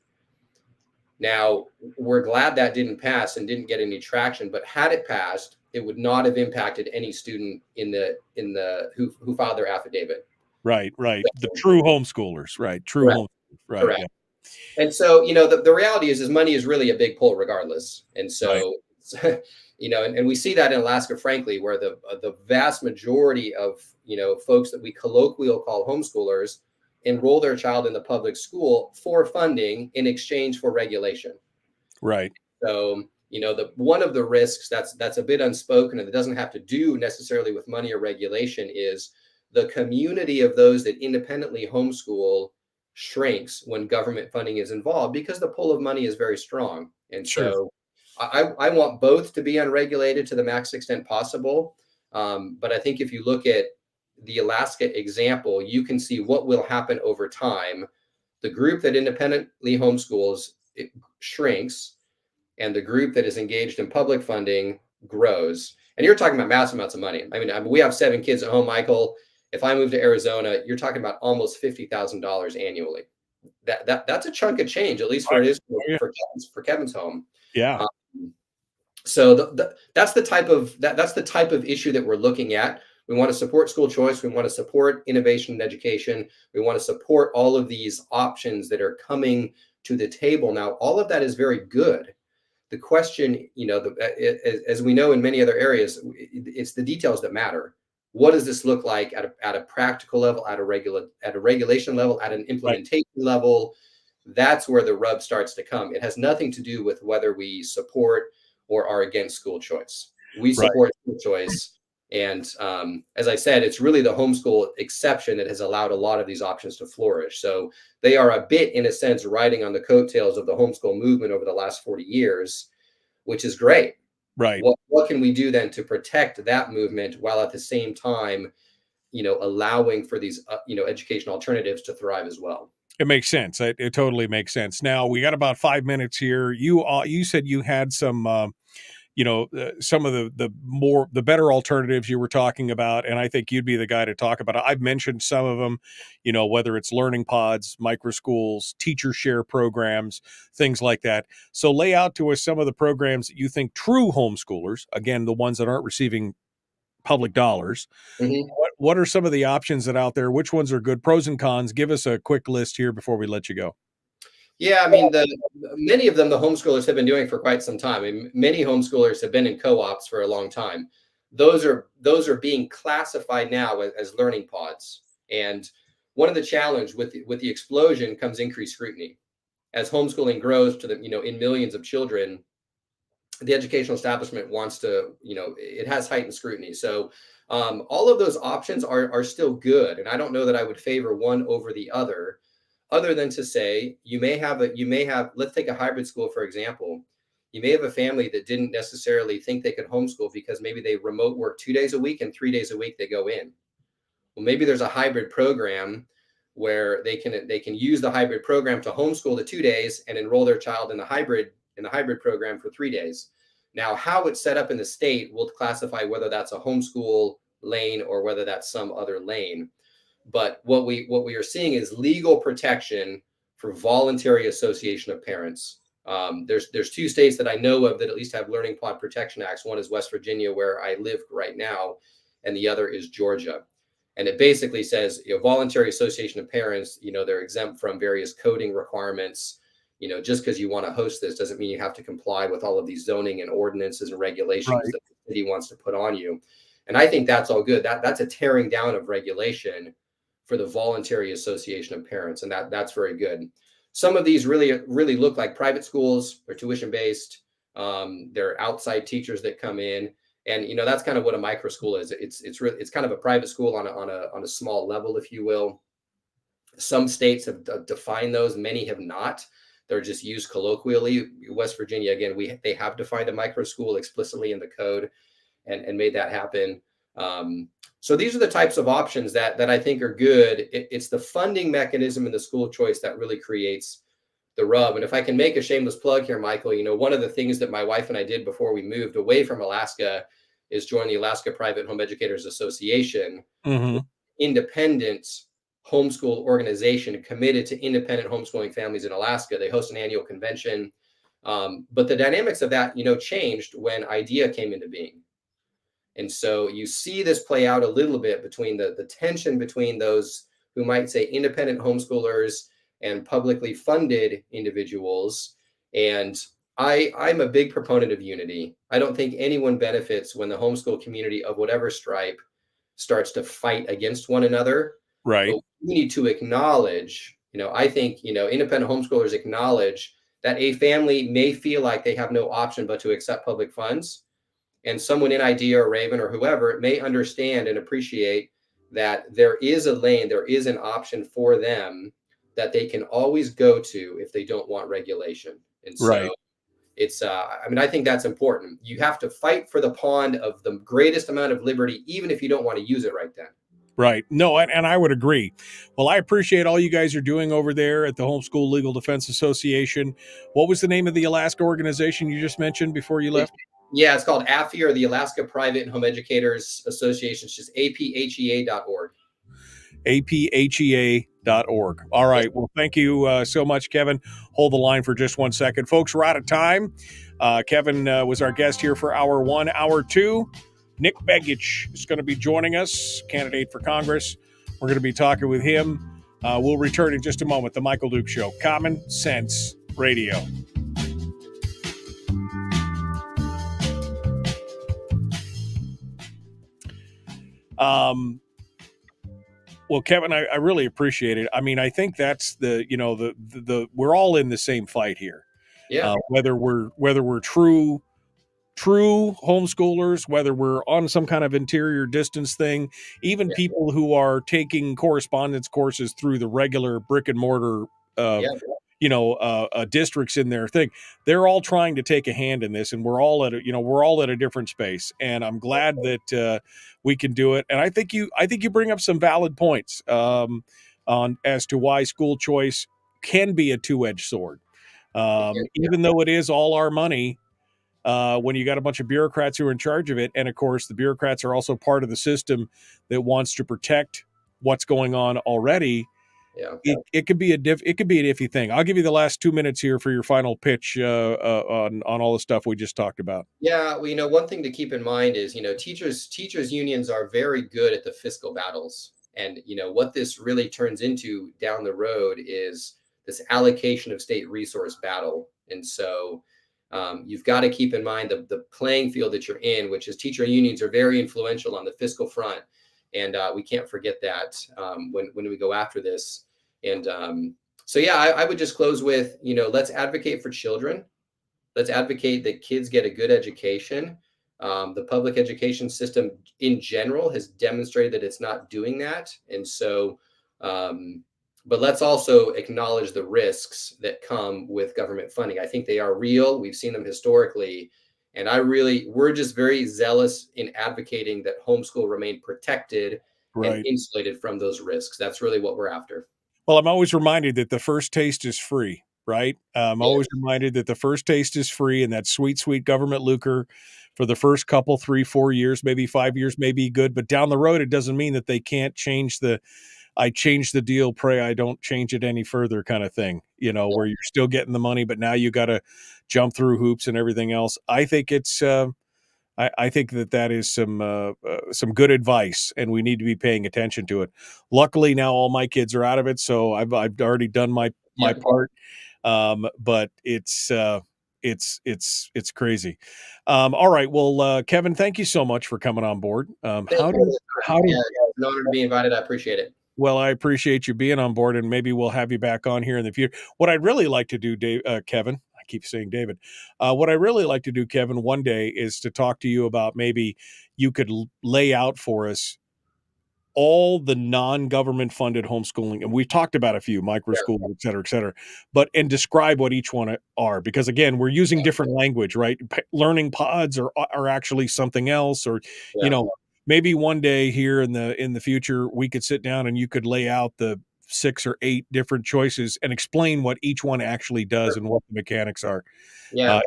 Now, we're glad that didn't pass and didn't get any traction, but had it passed, it would not have impacted any student who filed their affidavit. Right. The true homeschoolers, right? Correct. Homeschoolers, right? Correct. Yeah. And so, the reality is money is really a big pull regardless. And so, right. And we see that in Alaska, frankly, where the vast majority of, folks that we colloquially call homeschoolers enroll their child in the public school for funding in exchange for regulation. Right. So, one of the risks that's a bit unspoken and that doesn't have to do necessarily with money or regulation is the community of those that independently homeschool shrinks when government funding is involved because the pull of money is very strong. And so I want both to be unregulated to the max extent possible. But I think if you look at the Alaska example, you can see what will happen over time. The group that independently homeschools, it shrinks, and the group that is engaged in public funding grows. And you're talking about massive amounts of money. I mean, we have 7 kids at home, Michael. If I move to Arizona, you're talking about almost $50,000 annually. That's a chunk of change, at least for it is for Kevin's home. Yeah. So that's the type of issue that we're looking at. We want to support school choice. We want to support innovation in education. We want to support all of these options that are coming to the table now. All of that is very good. The question, as we know in many other areas, it's the details that matter. What does this look like at a practical level, at a regulation level, at an implementation level? That's where the rub starts to come. It has nothing to do with whether we support or are against school choice. We support school choice. And as I said, it's really the homeschool exception that has allowed a lot of these options to flourish. So they are a bit, in a sense, riding on the coattails of the homeschool movement over the last 40 years, which is great. Right. What can we do then to protect that movement while at the same time, allowing for these, educational alternatives to thrive as well? It makes sense. It totally makes sense. Now we got about 5 minutes here. You said you had some, some of the better alternatives you were talking about, and I think you'd be the guy to talk about it. I've mentioned some of them, whether it's learning pods, micro schools, teacher share programs, things like that. So lay out to us some of the programs that you think true homeschoolers, again, the ones that aren't receiving public dollars. Mm-hmm. What are some of the options that out there? Which ones are good? Pros and cons. Give us a quick list here before we let you go. Yeah, I mean, many of them the homeschoolers have been doing for quite some time. I mean, many homeschoolers have been in co-ops for a long time. Those are being classified now as learning pods. And one of the challenge with the explosion comes increased scrutiny. As homeschooling grows to in millions of children, the educational establishment wants to, it has heightened scrutiny. So all of those options are still good. And I don't know that I would favor one over the other than to say you may have, let's take a hybrid school, for example. You may have a family that didn't necessarily think they could homeschool because maybe they remote work 2 days a week and 3 days a week they go in. Well, maybe there's a hybrid program where they can use the hybrid program to homeschool the 2 days and enroll their child in the hybrid program for 3 days. Now, how it's set up in the state will classify whether that's a homeschool lane or whether that's some other lane. But what we are seeing is legal protection for voluntary association of parents. There's 2 states that I know of that at least have learning pod protection acts. One is West Virginia, where I live right now, and the other is Georgia. And it basically says, voluntary association of parents, they're exempt from various coding requirements. Just because you want to host this doesn't mean you have to comply with all of these zoning and ordinances and regulations that the city wants to put on you. And I think that's all good. That's a tearing down of regulation for the voluntary association of parents. And that's very good. Some of these really look like private schools. They're tuition based. They're outside teachers that come in. And, that's kind of what a micro school is. It's kind of a private school on a small level, if you will. Some states have defined those. Many have not. They're just used colloquially. West Virginia, again, they have defined a micro school explicitly in the code and made that happen. So these are the types of options that I think are good. It's the funding mechanism in the school choice that really creates the rub. And if I can make a shameless plug here, Michael, one of the things that my wife and I did before we moved away from Alaska is join the Alaska Private Home Educators Association, independent homeschool organization committed to independent homeschooling families in Alaska. They host an annual convention. But the dynamics of that, changed when IDEA came into being. And so you see this play out a little bit between the tension between those who might say independent homeschoolers and publicly funded individuals. And I'm a big proponent of unity. I don't think anyone benefits when the homeschool community of whatever stripe starts to fight against one another. Right. But we need to acknowledge, I think, independent homeschoolers acknowledge that a family may feel like they have no option but to accept public funds. And someone in IDEA or Raven or whoever may understand and appreciate that there is a lane, there is an option for them that they can always go to if they don't want regulation. And so it's, I think that's important. You have to fight for the pond of the greatest amount of liberty, even if you don't want to use it right then. Right. No, and I would agree. Well, I appreciate all you guys are doing over there at the Homeschool Legal Defense Association. What was the name of the Alaska organization you just mentioned before you left? Yeah, it's called AFI, or the Alaska Private and Home Educators Association. It's just aphea.org. aphea.org. All right. Well, thank you so much, Kevin. Hold the line for just 1 second. Folks, we're out of time. Kevin was our guest here for hour 1. Hour 2, Nick Begich is going to be joining us, candidate for Congress. We're going to be talking with him. We'll return in just a moment. The Michael Duke Show, Common Sense Radio. Well, Kevin, I really appreciate it. I think that's the we're all in the same fight here. Yeah. Whether we're true homeschoolers, whether we're on some kind of interior distance thing, even people who are taking correspondence courses through the regular brick and mortar, districts in their thing, they're all trying to take a hand in this, and we're all at a different space. And I'm glad that we can do it. And I think you bring up some valid points on as to why school choice can be a two-edged sword. Even though it is all our money, when you got a bunch of bureaucrats who are in charge of it, and of course the bureaucrats are also part of the system that wants to protect what's going on already. It could be an iffy thing. I'll give you the last 2 minutes here for your final pitch on all the stuff we just talked about. Yeah, well, one thing to keep in mind is, teachers unions are very good at the fiscal battles. And, what this really turns into down the road is this allocation of state resource battle. And so you've got to keep in mind the playing field that you're in, which is teacher unions are very influential on the fiscal front. And we can't forget that when we go after this. And I would just close with, let's advocate for children. Let's advocate that kids get a good education. The public education system in general has demonstrated that it's not doing that. And so, but let's also acknowledge the risks that come with government funding. I think they are real. We've seen them historically. And we're just very zealous in advocating that homeschool remain protected and insulated from those risks. That's really what we're after. Well, I'm always reminded that the first taste is free, right? I'm always reminded that the first taste is free, and that sweet, sweet government lucre for the first couple, 3, 4 years, maybe 5 years may be good, but down the road, it doesn't mean that they can't change I change the deal, pray I don't change it any further kind of thing, where you're still getting the money, but now you got to jump through hoops and everything else. I think it's, I think that is some good advice, and we need to be paying attention to it. Luckily, now all my kids are out of it, so I've already done my part. But it's crazy. All right, well, Kevin, thank you so much for coming on board. How do an honor to be invited. I appreciate it. Well, I appreciate you being on board, and maybe we'll have you back on here in the future. What I'd really like to do, Kevin, I keep saying David, what I really like to do, Kevin, one day is to talk to you about maybe you could lay out for us all the non-government funded homeschooling. And we've talked about a few, microschool, et cetera, and describe what each one are. Because again, we're using different language, right? Learning pods are actually something else, or, maybe one day here in the future, we could sit down and you could lay out the 6 or 8 different choices and explain what each one actually does and what the mechanics are. Yeah,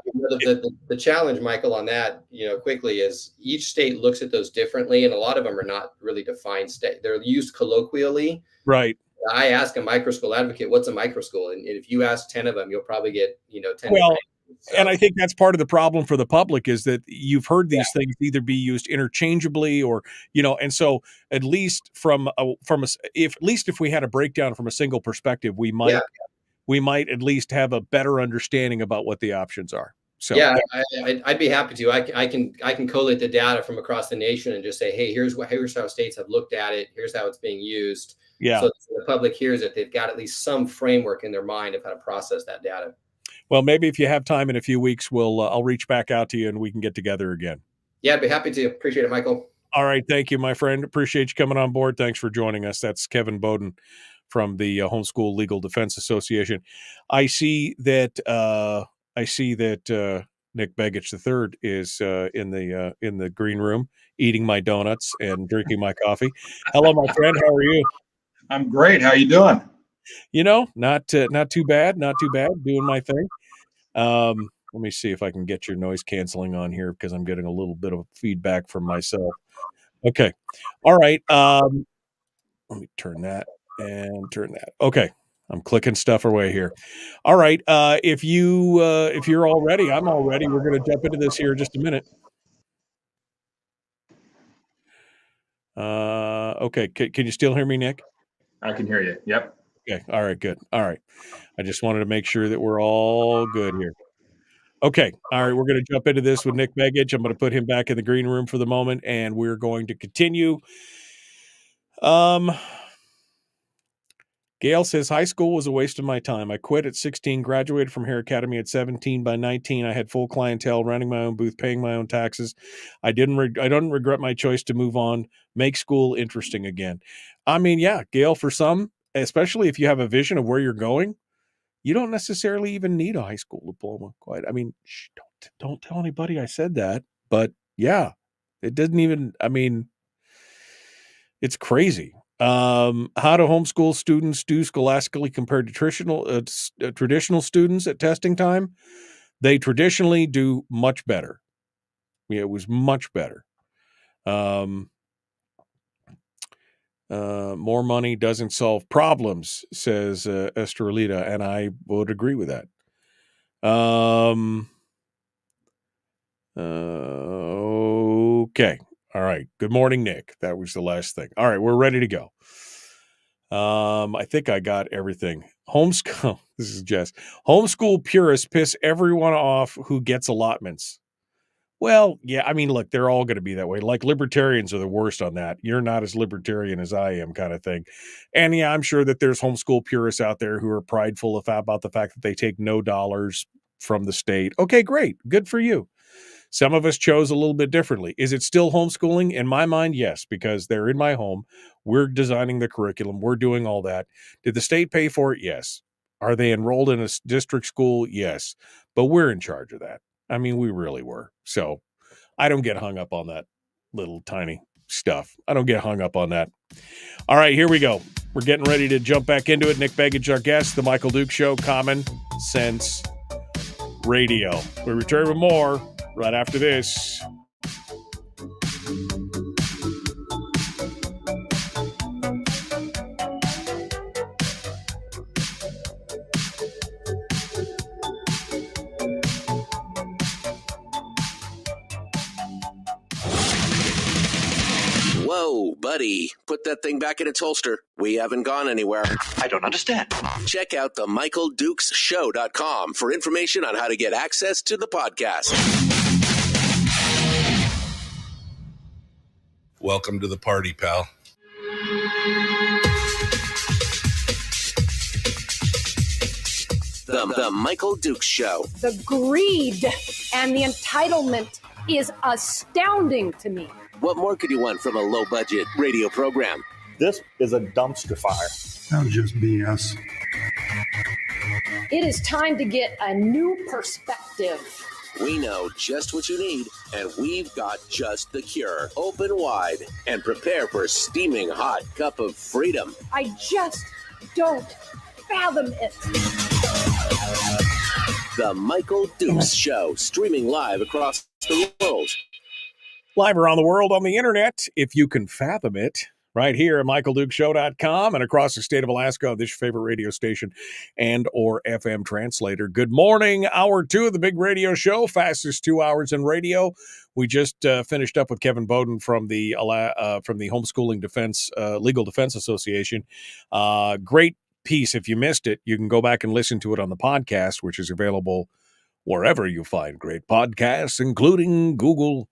the challenge, Michael, on that, quickly is each state looks at those differently, and a lot of them are not really defined state. They're used colloquially. Right. I ask a microschool advocate, what's a microschool? And if you ask 10 of them, you'll probably get, 10. Well, and I think that's part of the problem for the public is that you've heard these things either be used interchangeably or, and so at least if we had a breakdown from a single perspective, we might at least have a better understanding about what the options are. So I'd be happy to. I can collate the data from across the nation and just say, hey, here's how states have looked at it. Here's how it's being used. Yeah. So the public hears it. They've got at least some framework in their mind of how to process that data. Well, maybe if you have time in a few weeks, I'll reach back out to you and we can get together again. Yeah, I'd be happy to. Appreciate it, Michael. All right. Thank you, my friend. Appreciate you coming on board. Thanks for joining us. That's Kevin Boden from the Homeschool Legal Defense Association. I see that Nick Begich III is in the green room eating my donuts and drinking my coffee. Hello, my friend. How are you? I'm great. How you doing? Not too bad. Not too bad. Doing my thing. Let me see if I can get your noise canceling on here because I'm getting a little bit of feedback from myself. Okay. All right. Let me turn that and turn that. Okay. I'm clicking stuff away here. All right. If you're all ready, I'm all ready. We're going to jump into this here in just a minute. Okay. Can you still hear me, Nick? I can hear you. Yep. Okay. All right. Good. All right. I just wanted to make sure that we're all good here. Okay. All right. We're going to jump into this with Nick Begich. I'm going to put him back in the green room for the moment, and we're going to continue. Gail says, high school was a waste of my time. I quit at 16, graduated from Hair Academy at 17. By 19, I had full clientele, running my own booth, paying my own taxes. I don't regret my choice to move on, make school interesting again. I mean, yeah, Gail, for some, especially if you have a vision of where you're going, you don't necessarily even need a high school diploma. Quite. I mean, don't tell anybody I said that. But yeah, it doesn't even, I mean, it's crazy. How do homeschool students do scholastically compared to traditional students at testing time? They traditionally do much better. Yeah, it was much better. More money doesn't solve problems, says Estrelita, and I would agree with that. Okay. All right. Good morning, Nick. That was the last thing. All right. We're ready to go. I think I got everything. Homeschool. This is Jess. Homeschool purists piss everyone off who gets allotments. Well, yeah. I mean, look, they're all going to be that way. Like libertarians are the worst on that. You're not as libertarian as I am kind of thing. And yeah, I'm sure that there's homeschool purists out there who are prideful about the fact that they take no dollars from the state. Okay, great. Good for you. Some of us chose a little bit differently. Is it still homeschooling? In my mind, yes, because they're in my home. We're designing the curriculum. We're doing all that. Did the state pay for it? Yes. Are they enrolled in a district school? Yes. But we're in charge of that. I mean, we really were. So I don't get hung up on that little tiny stuff. I don't get hung up on that. All right, here we go. We're getting ready to jump back into it. Nick Begich, our guest, The Michael Duke Show, Common Sense Radio. We return with more right after this. Whoa, buddy. Put that thing back in its holster. We haven't gone anywhere. I don't understand. Check out themichaeldukesshow.com for information on how to get access to the podcast. Welcome to the party, pal. The Michael Dukes Show. The greed and the entitlement is astounding to me. What more could you want from a low-budget radio program? This is a dumpster fire. That was just BS. It is time to get a new perspective. We know just what you need, and we've got just the cure. Open wide and prepare for a steaming hot cup of freedom. I just don't fathom it. The Michael Dukes Show, streaming live across the world. Live around the world on the internet, if you can fathom it, right here at michaeldukeshow.com and across the state of Alaska on this your favorite radio station and or FM translator. Good morning, hour 2 of the big radio show, fastest 2 hours in radio. We just finished up with Kevin Boden from the Homeschooling Defense Legal Defense Association. Great piece. If you missed it, you can go back and listen to it on the podcast, which is available wherever you find great podcasts, including Google,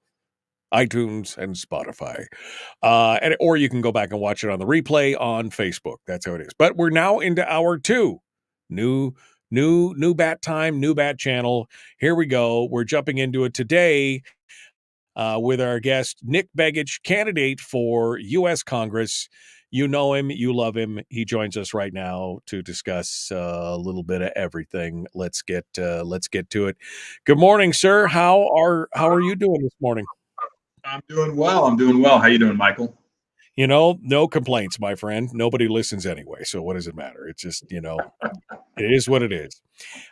iTunes, and Spotify. Or you can go back and watch it on the replay on Facebook. That's how it is. But we're now into hour 2. New bat time, new bat channel. Here we go. We're jumping into it today with our guest, Nick Begich, candidate for U.S. Congress. You know him, you love him. He joins us right now to discuss a little bit of everything. Let's get to it. Good morning, sir. How are you doing this morning? I'm doing well. How you doing, Michael? You know, no complaints, my friend. Nobody listens anyway, so what does it matter? It's just, it is what it is.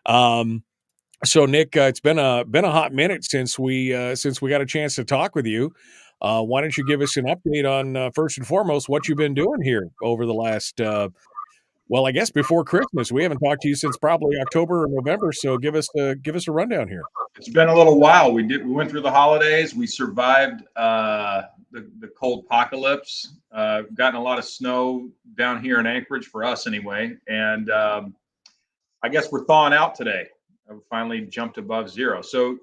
So Nick, it's been a hot minute since we got a chance to talk with you. Why don't you give us an update on first and foremost what you've been doing here over the last I guess before Christmas. We haven't talked to you since probably October or November, so give us a rundown here. It's been a little while. We went through the holidays. We survived the cold apocalypse. Gotten a lot of snow down here in Anchorage for us anyway, and I guess we're thawing out today. We finally jumped above zero. So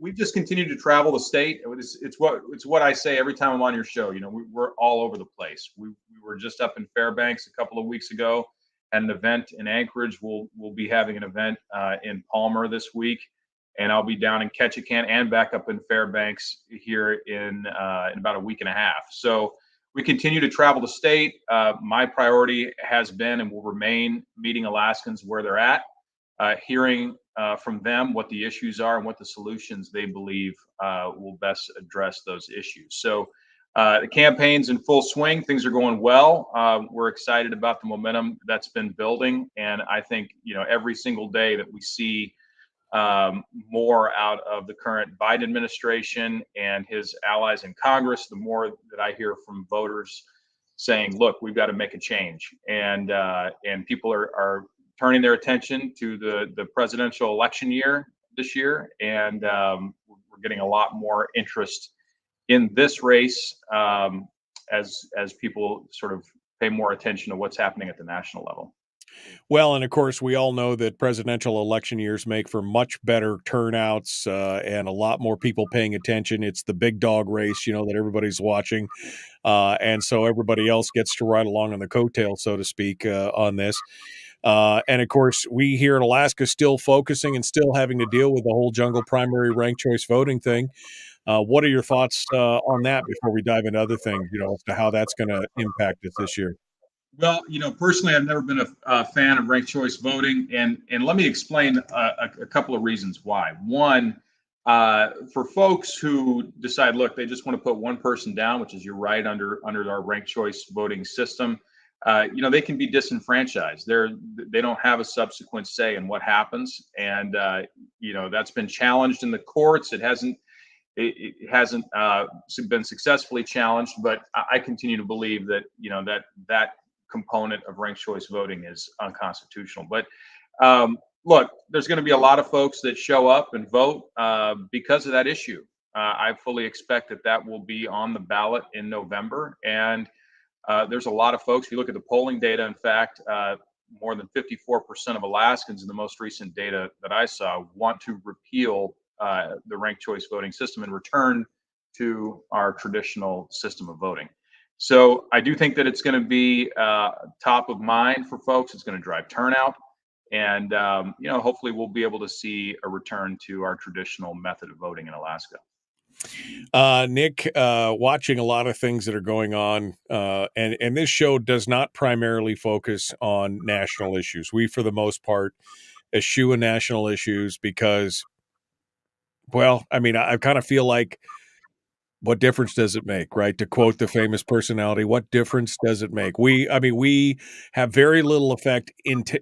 we just continue to travel the state. It's what I say every time I'm on your show. We're all over the place. We were just up in Fairbanks a couple of weeks ago at an event in Anchorage. We'll be having an event in Palmer this week, and I'll be down in Ketchikan and back up in Fairbanks here in about a week and a half. So we continue to travel the state. My priority has been and will remain meeting Alaskans where they're at, hearing from them what the issues are and what the solutions they believe will best address those issues. So the campaign's in full swing. Things are going well. We're excited about the momentum that's been building. And I think, every single day that we see more out of the current Biden administration and his allies in Congress, the more that I hear from voters saying, look, we've got to make a change. And people are turning their attention to the presidential election year this year. And we're getting a lot more interest in this race as people sort of pay more attention to what's happening at the national level. Well, and of course, we all know that presidential election years make for much better turnouts and a lot more people paying attention. It's the big dog race, that everybody's watching. And so everybody else gets to ride along on the coattail, so to speak, on this. And of course, we here in Alaska still focusing and still having to deal with the whole jungle primary ranked choice voting thing. What are your thoughts on that before we dive into other things, as to how that's going to impact us this year? Well, personally, I've never been a fan of ranked choice voting, and let me explain a couple of reasons why. One, for folks who decide, look, they just want to put one person down, which is you're right under our ranked choice voting system. They can be disenfranchised. They don't have a subsequent say in what happens, and that's been challenged in the courts. It hasn't been successfully challenged, but I continue to believe that that component of ranked choice voting is unconstitutional. But look, there's going to be a lot of folks that show up and vote because of that issue. I fully expect that will be on the ballot in November, and there's a lot of folks. If you look at the polling data, in fact, more than 54% of Alaskans in the most recent data that I saw want to repeal the ranked choice voting system and return to our traditional system of voting. So I do think that it's going to be top of mind for folks. It's going to drive turnout, and hopefully we'll be able to see a return to our traditional method of voting in Alaska. Nick, watching a lot of things that are going on, and this show does not primarily focus on national issues. We, for the most part, eschew national issues because, well, I mean, I kind of feel like, what difference does it make, right? To quote the famous personality, what difference does it make? We have very little effect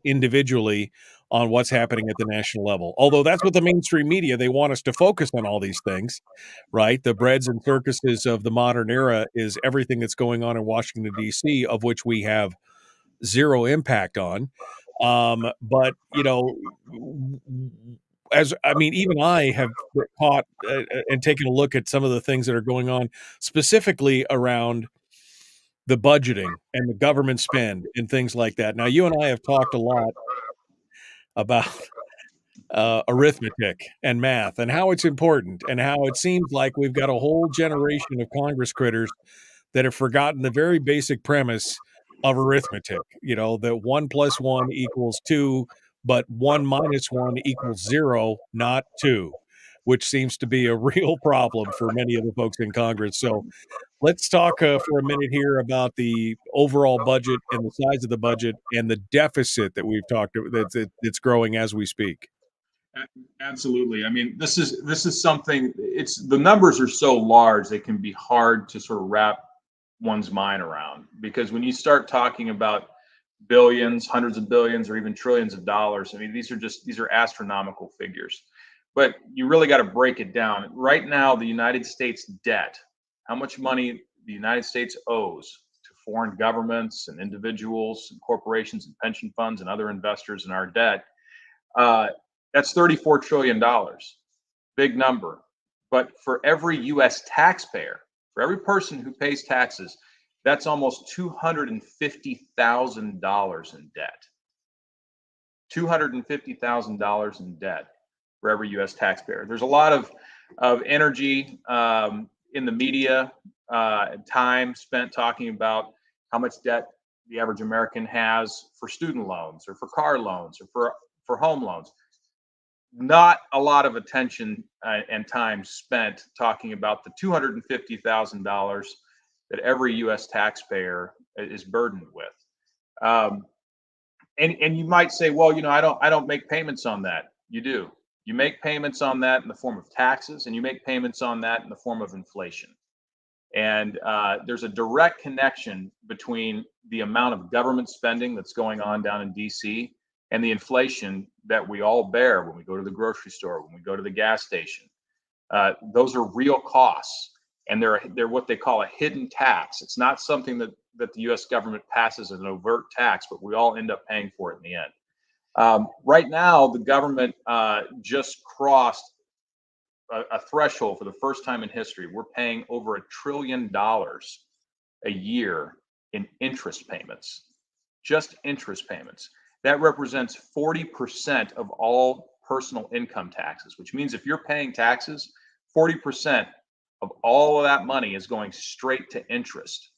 individually on what's happening at the national level. Although that's what the mainstream media, they want us to focus on all these things, right? The breads and circuses of the modern era is everything that's going on in Washington, D.C., of which we have zero impact on. But, even I have caught and taken a look at some of the things that are going on specifically around the budgeting and the government spend and things like that. Now, you and I have talked a lot about arithmetic and math and how it's important, and how it seems like we've got a whole generation of Congress critters that have forgotten the very basic premise of arithmetic, that 1 + 1 = 2, but 1 - 1 = 0, not 2, which seems to be a real problem for many of the folks in Congress. So let's talk for a minute here about the overall budget and the size of the budget and the deficit that we've talked about that's growing as we speak. Absolutely. I mean, this is something. The numbers are so large they can be hard to sort of wrap one's mind around, because when you start talking about billions, hundreds of billions, or even trillions of dollars, I mean, these are astronomical figures. But you really got to break it down. Right now, the United States debt, how much money the United States owes to foreign governments and individuals and corporations and pension funds and other investors in our debt, that's $34 trillion. Big number. But for every U.S. taxpayer, for every person who pays taxes, that's almost $250,000 in debt. $250,000 in debt for every U.S. taxpayer. There's a lot of energy in the media, time spent talking about how much debt the average American has for student loans or for car loans or for home loans. Not a lot of attention and time spent talking about the $250,000 that every U.S. taxpayer is burdened with. And you might say, well, I don't make payments on that. You do. You make payments on that in the form of taxes, and you make payments on that in the form of inflation. And there's a direct connection between the amount of government spending that's going on down in D.C. and the inflation that we all bear when we go to the grocery store, when we go to the gas station. Those are real costs, and they're what they call a hidden tax. It's not something that the U.S. government passes as an overt tax, but we all end up paying for it in the end. Right now, the government just crossed a threshold for the first time in history. We're paying over $1 trillion a year in interest payments, just interest payments. That represents 40% of all personal income taxes, which means if you're paying taxes, 40% of all of that money is going straight to interest.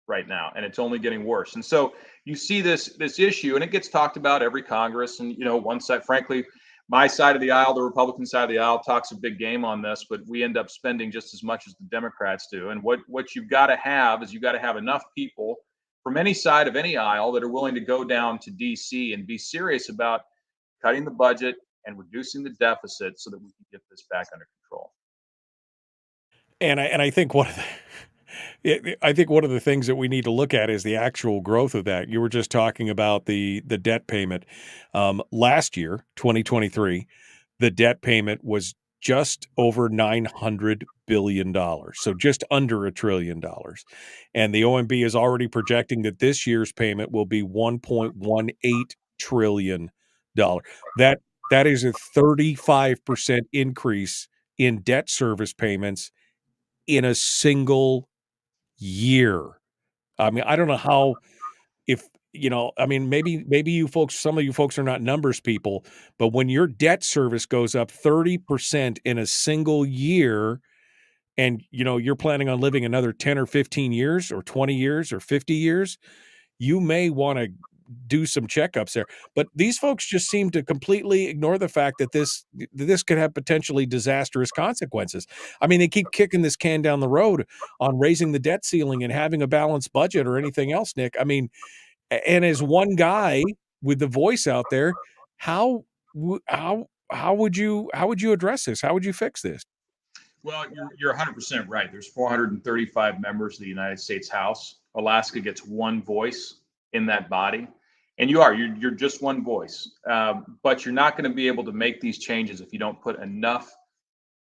right now, and it's only getting worse. And so you see this issue, and it gets talked about every Congress. And one side, frankly, my side of the aisle, the Republican side of the aisle, talks a big game on this, but we end up spending just as much as the Democrats do. And what you've got to have is you've got to have enough people from any side of any aisle that are willing to go down to DC and be serious about cutting the budget and reducing the deficit so that we can get this back under control. And I think one of the things that we need to look at is the actual growth of that. You were just talking about the debt payment. Last year, 2023, the debt payment was just over $900 billion, so just under $1 trillion. And the OMB is already projecting that this year's payment will be $1.18 trillion. That is a 35% increase in debt service payments in a single year. I mean, I don't know how, maybe you folks, some of you folks are not numbers people, but when your debt service goes up 30% in a single year, and you're planning on living another 10 or 15 years or 20 years or 50 years, you may want to do some checkups there. But these folks just seem to completely ignore the fact that this could have potentially disastrous consequences. I mean, they keep kicking this can down the road on raising the debt ceiling and having a balanced budget or anything else, Nick. I mean, and as one guy with the voice out there, how would you address this? How would you fix this? Well, you're 100% right. There's 435 members of the United States House. Alaska gets one voice in that body. And you're just one voice, but you're not going to be able to make these changes if you don't put enough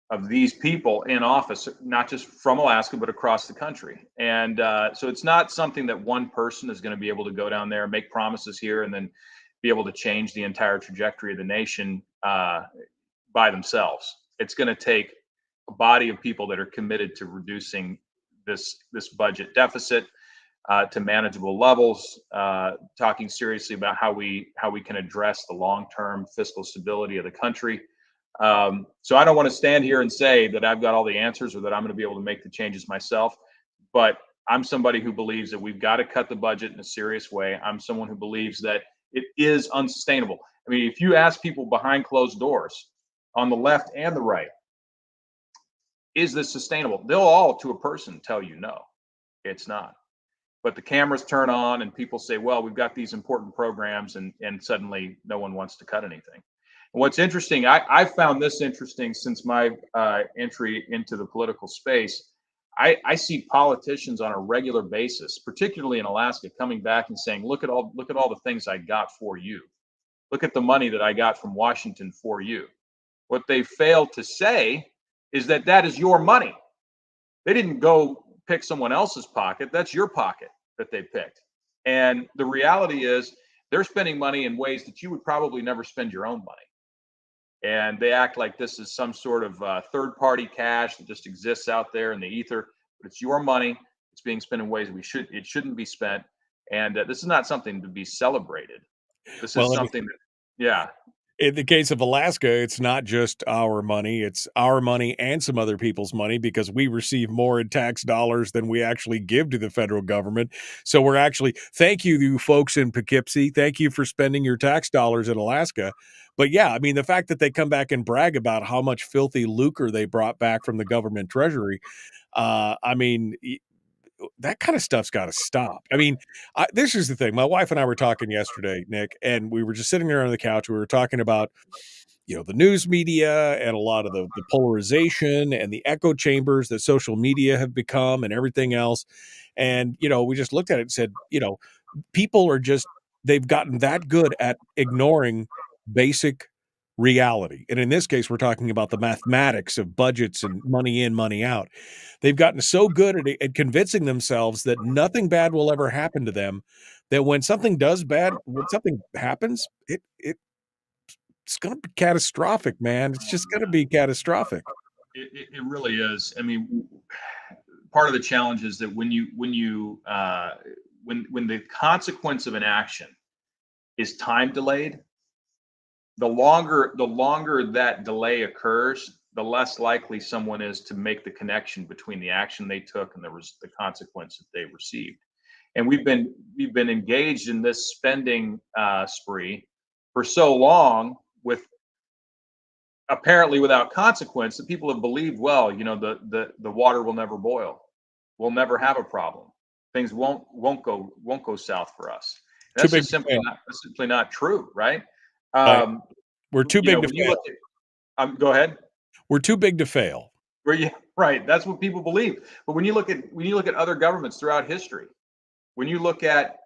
of these people in office, not just from Alaska, but across the country. And so it's not something that one person is going to be able to go down there and make promises here and then be able to change the entire trajectory of the nation by themselves. It's going to take a body of people that are committed to reducing this budget deficit to manageable levels, talking seriously about how we can address the long-term fiscal stability of the country. So I don't want to stand here and say that I've got all the answers or that I'm going to be able to make the changes myself, but I'm somebody who believes that we've got to cut the budget in a serious way. I'm someone who believes that it is unsustainable. I mean, if you ask people behind closed doors on the left and the right, is this sustainable? They'll all, to a person, tell you no, it's not. But the cameras turn on and people say, well, we've got these important programs, and suddenly no one wants to cut anything. And what's interesting, I found this interesting since my entry into the political space. I see politicians on a regular basis, particularly in Alaska, coming back and saying, look at all the things I got for you. Look at the money that I got from Washington for you. What they failed to say is that is your money. They didn't go pick someone else's pocket. That's your pocket that they picked. And the reality is they're spending money in ways that you would probably never spend your own money. And they act like this is some sort of third-party cash that just exists out there in the ether, but it's your money. It's being spent in ways it shouldn't be spent. And this is not something to be celebrated. This is something that, yeah. In the case of Alaska, it's not just our money. It's our money and some other people's money, because we receive more in tax dollars than we actually give to the federal government. So we're actually, thank you folks in Poughkeepsie. Thank you for spending your tax dollars in Alaska. But yeah, I mean, the fact that they come back and brag about how much filthy lucre they brought back from the government treasury, I mean, that kind of stuff's got to stop. I mean, this is the thing. My wife and I were talking yesterday, Nick, and we were just sitting there on the couch. We were talking about, the news media and a lot of the polarization and the echo chambers that social media have become and everything else. And, we just looked at it and said, people are they've gotten that good at ignoring basic reality. And in this case, we're talking about the mathematics of budgets and money in, money out. They've gotten so good at convincing themselves that nothing bad will ever happen to them, that when something happens, it's going to be catastrophic, man. It's just going to be catastrophic. It really is. I mean, part of the challenge is that when the consequence of an action is time delayed, the longer that delay occurs, the less likely someone is to make the connection between the action they took and the consequence that they received. And we've been engaged in this spending spree for so long, with apparently without consequence, that people have believed, well, the water will never boil. We'll never have a problem. Things won't go south for us. That's just simply not true, right? We're too big to fail. Go ahead. We're too big to fail. Right. That's what people believe. But when you look at other governments throughout history, when you look at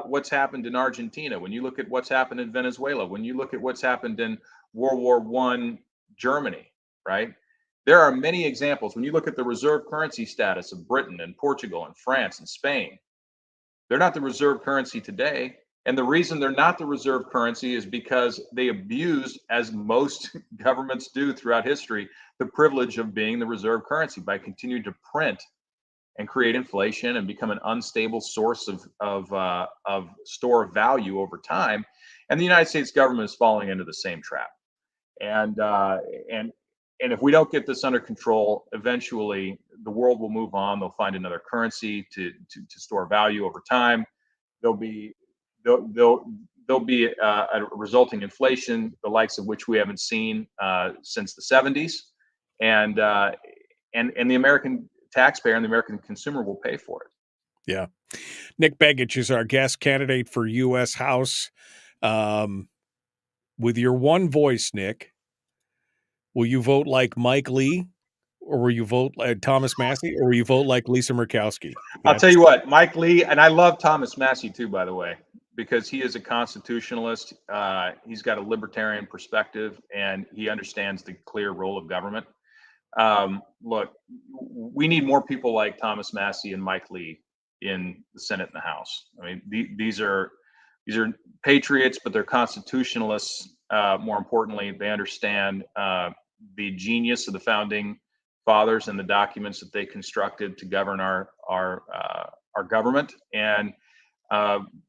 what's happened in Argentina, when you look at what's happened in Venezuela, when you look at what's happened in World War I Germany, right? There are many examples. When you look at the reserve currency status of Britain and Portugal and France and Spain, they're not the reserve currency today. And the reason they're not the reserve currency is because they abused, as most governments do throughout history, the privilege of being the reserve currency by continuing to print and create inflation and become an unstable source of store of value over time. And the United States government is falling into the same trap. And if we don't get this under control, eventually the world will move on. They'll find another currency to store value over time. There'll be a resulting inflation, the likes of which we haven't seen since the 70s, and the American taxpayer and the American consumer will pay for it. Yeah. Nick Begich is our guest candidate for U.S. House. With your one voice, Nick, will you vote like Mike Lee, or will you vote like Thomas Massey, or will you vote like Lisa Murkowski? I'll tell you what, Mike Lee, and I love Thomas Massey too, by the way, because he is a constitutionalist. He's got a libertarian perspective, and he understands the clear role of government. Look, we need more people like Thomas Massey and Mike Lee in the Senate and the House. I mean, these are patriots, but they're constitutionalists. More importantly, they understand the genius of the founding fathers and the documents that they constructed to govern our government. And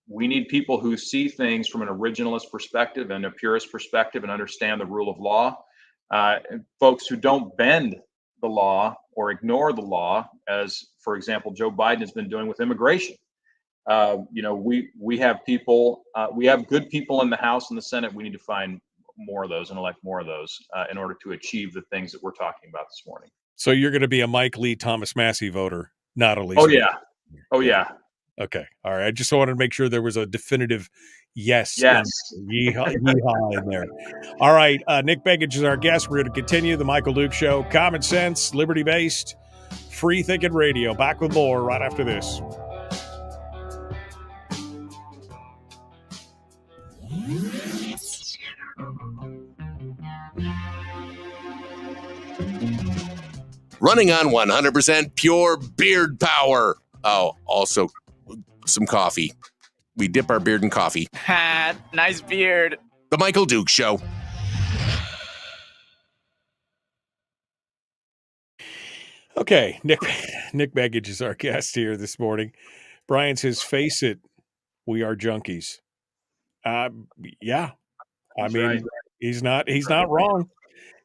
we need people who see things from an originalist perspective and a purist perspective and understand the rule of law. And folks who don't bend the law or ignore the law, as, for example, Joe Biden has been doing with immigration. We have people, we have good people in the House and the Senate. We need to find more of those and elect more of those in order to achieve the things that we're talking about this morning. So you're going to be a Mike Lee, Thomas Massey voter, not a Lisa. Oh, yeah. Okay. All right. I just wanted to make sure there was a definitive yes. Yeehaw in there. All right. Nick Begich is our guest. We're going to continue the Michael Duke Show. Common sense, liberty-based, free-thinking radio. Back with more right after this. Running on 100% pure beard power. Oh, also some coffee. We dip our beard in coffee. Nice beard. The Michael Duke Show. Okay, Nick Begich is our guest here this morning. Brian says, face it, we are junkies. Yeah. I mean, right. He's not wrong.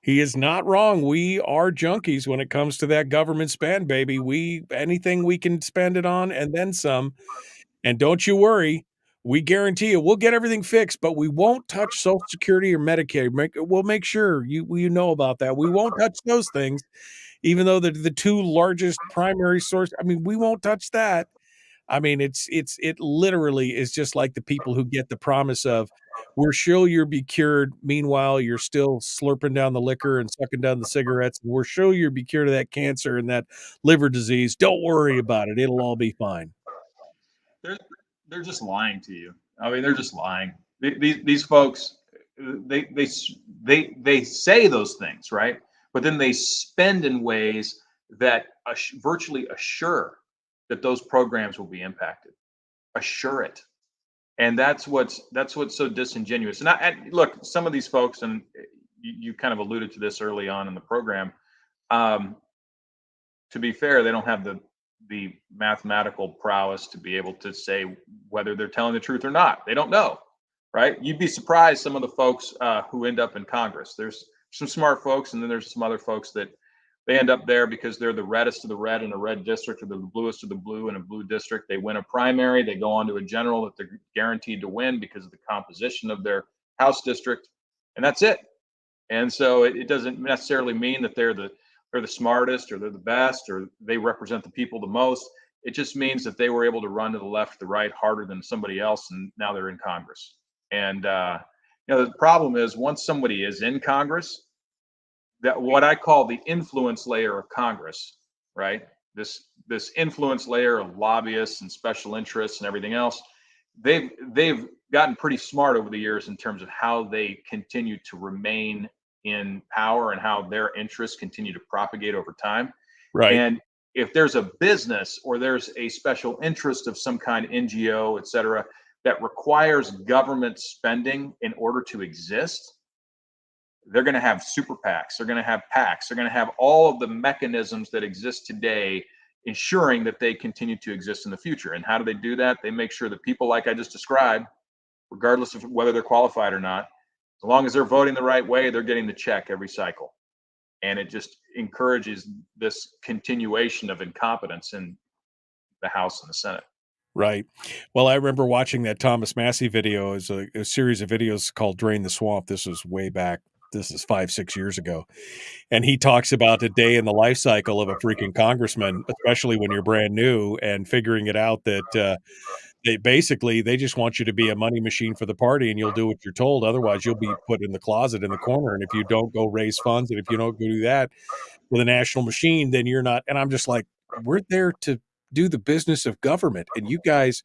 He is not wrong. We are junkies when it comes to that government spend, baby. Anything we can spend it on and then some. And don't you worry, we guarantee you we'll get everything fixed, but we won't touch Social Security or Medicaid. We'll make sure you know about that. We won't touch those things, even though they're the two largest primary source. I mean, we won't touch that. I mean, it literally is just like the people who get the promise of, we're sure you'll be cured. Meanwhile, you're still slurping down the liquor and sucking down the cigarettes. And we're sure you'll be cured of that cancer and that liver disease. Don't worry about it. It'll all be fine. They're just lying to you. I mean, they're just lying. These folks, they say those things, right? But then they spend in ways that virtually assure that those programs will be impacted. Assure it. And that's what's so disingenuous. And look, some of these folks, and you kind of alluded to this early on in the program, to be fair, they don't have the mathematical prowess to be able to say whether they're telling the truth or not. They don't know, right? You'd be surprised some of the folks who end up in Congress. There's some smart folks, and then there's some other folks that They end up there because they're the reddest of the red in a red district, or they're the bluest of the blue in a blue district. They win a primary. They go on to a general that they're guaranteed to win because of the composition of their House district, and that's it. And so it doesn't necessarily mean that they're the smartest, or they're the best, or they represent the people the most. It just means that they were able to run to the left, the right harder than somebody else, and now they're in Congress. And the problem is, once somebody is in Congress, that what I call the influence layer of Congress, right? This influence layer of lobbyists and special interests and everything else, they've gotten pretty smart over the years in terms of how they continue to remain in power and how their interests continue to propagate over time. Right. And if there's a business or there's a special interest of some kind, NGO, et cetera, that requires government spending in order to exist, they're going to have super PACs, they're going to have PACs, they're going to have all of the mechanisms that exist today, ensuring that they continue to exist in the future. And how do they do that? They make sure that people like I just described, regardless of whether they're qualified or not, as long as they're voting the right way, they're getting the check every cycle. And it just encourages this continuation of incompetence in the House and the Senate. Right. Well, I remember watching that Thomas Massey video. Is a series of videos called Drain the Swamp. This was way back. This is 5-6 years ago. And he talks about a day in the life cycle of a freaking congressman, especially when you're brand new, and figuring it out that they just want you to be a money machine for the party, and you'll do what you're told. Otherwise, you'll be put in the closet in the corner. And if you don't go raise funds, and if you don't go do that with a national machine, then you're not. And I'm just like, we're there to do the business of government, and you guys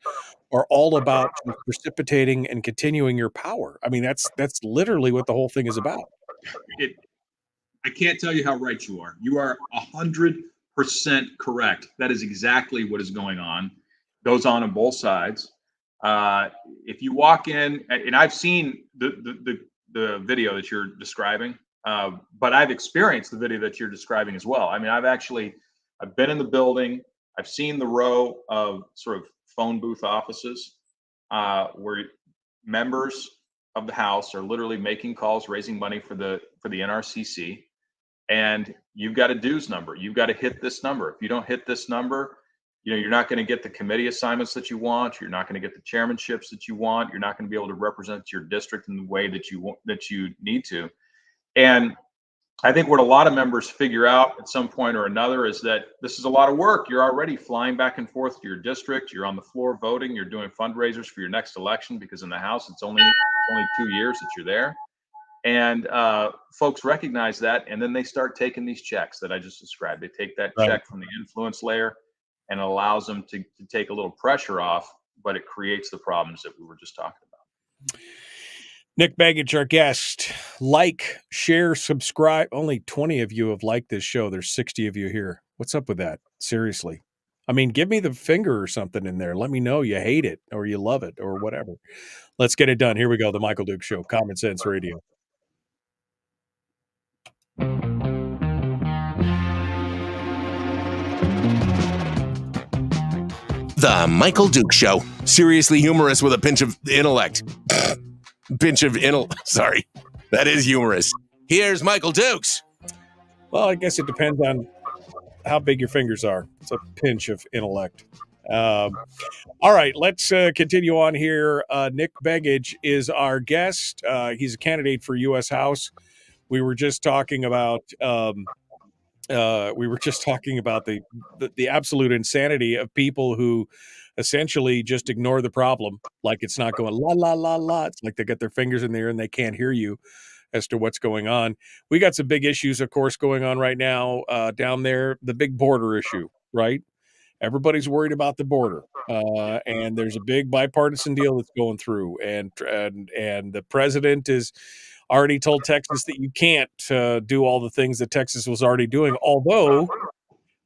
are all about precipitating and continuing your power. I mean, that's literally what the whole thing is about. I can't tell you how right you are. You are 100% correct. That is exactly what is going on. Goes on both sides. If you walk in, and I've seen the video that you're describing, but I've experienced the video that you're describing as well. I mean, I've been in the building. I've seen the row of sort of phone booth offices where members of the House are literally making calls, raising money for the NRCC, and you've got a dues number. You've got to hit this number. If you don't hit this number, you're not going to get the committee assignments that you want. You're not going to get the chairmanships that you want. You're not going to be able to represent your district in the way that you need to. And I think what a lot of members figure out at some point or another is that this is a lot of work. You're already flying back and forth to your district. You're on the floor voting. You're doing fundraisers for your next election, because in the House, it's only 2 years that you're there. And folks recognize that, and then they start taking these checks that I just described. They take that check from the influence layer, and it allows them to take a little pressure off, but it creates the problems that we were just talking about. Nick Begich, our guest. Like, share, subscribe. Only 20 of you have liked this show. There's 60 of you here. What's up with that? Seriously. I mean, give me the finger or something in there. Let me know you hate it or you love it or whatever. Let's get it done. Here we go. The Michael Duke Show, Common Sense Radio. The Michael Duke Show. Seriously humorous with a pinch of intellect. Sorry. That is humorous. Here's Michael Dukes. Well, I guess it depends on how big your fingers are. It's a pinch of intellect. All right, let's continue on here. Nick Begich is our guest. He's a candidate for U.S. House. We were just talking about the absolute insanity of people who essentially just ignore the problem, like it's not going la la la la. It's like they got their fingers in the air and they can't hear you as to what's going on. We got some big issues, of course, going on right now down there. The big border issue, right? Everybody's worried about the border, and there's a big bipartisan deal that's going through, and the president has already told Texas that you can't do all the things that Texas was already doing. Although,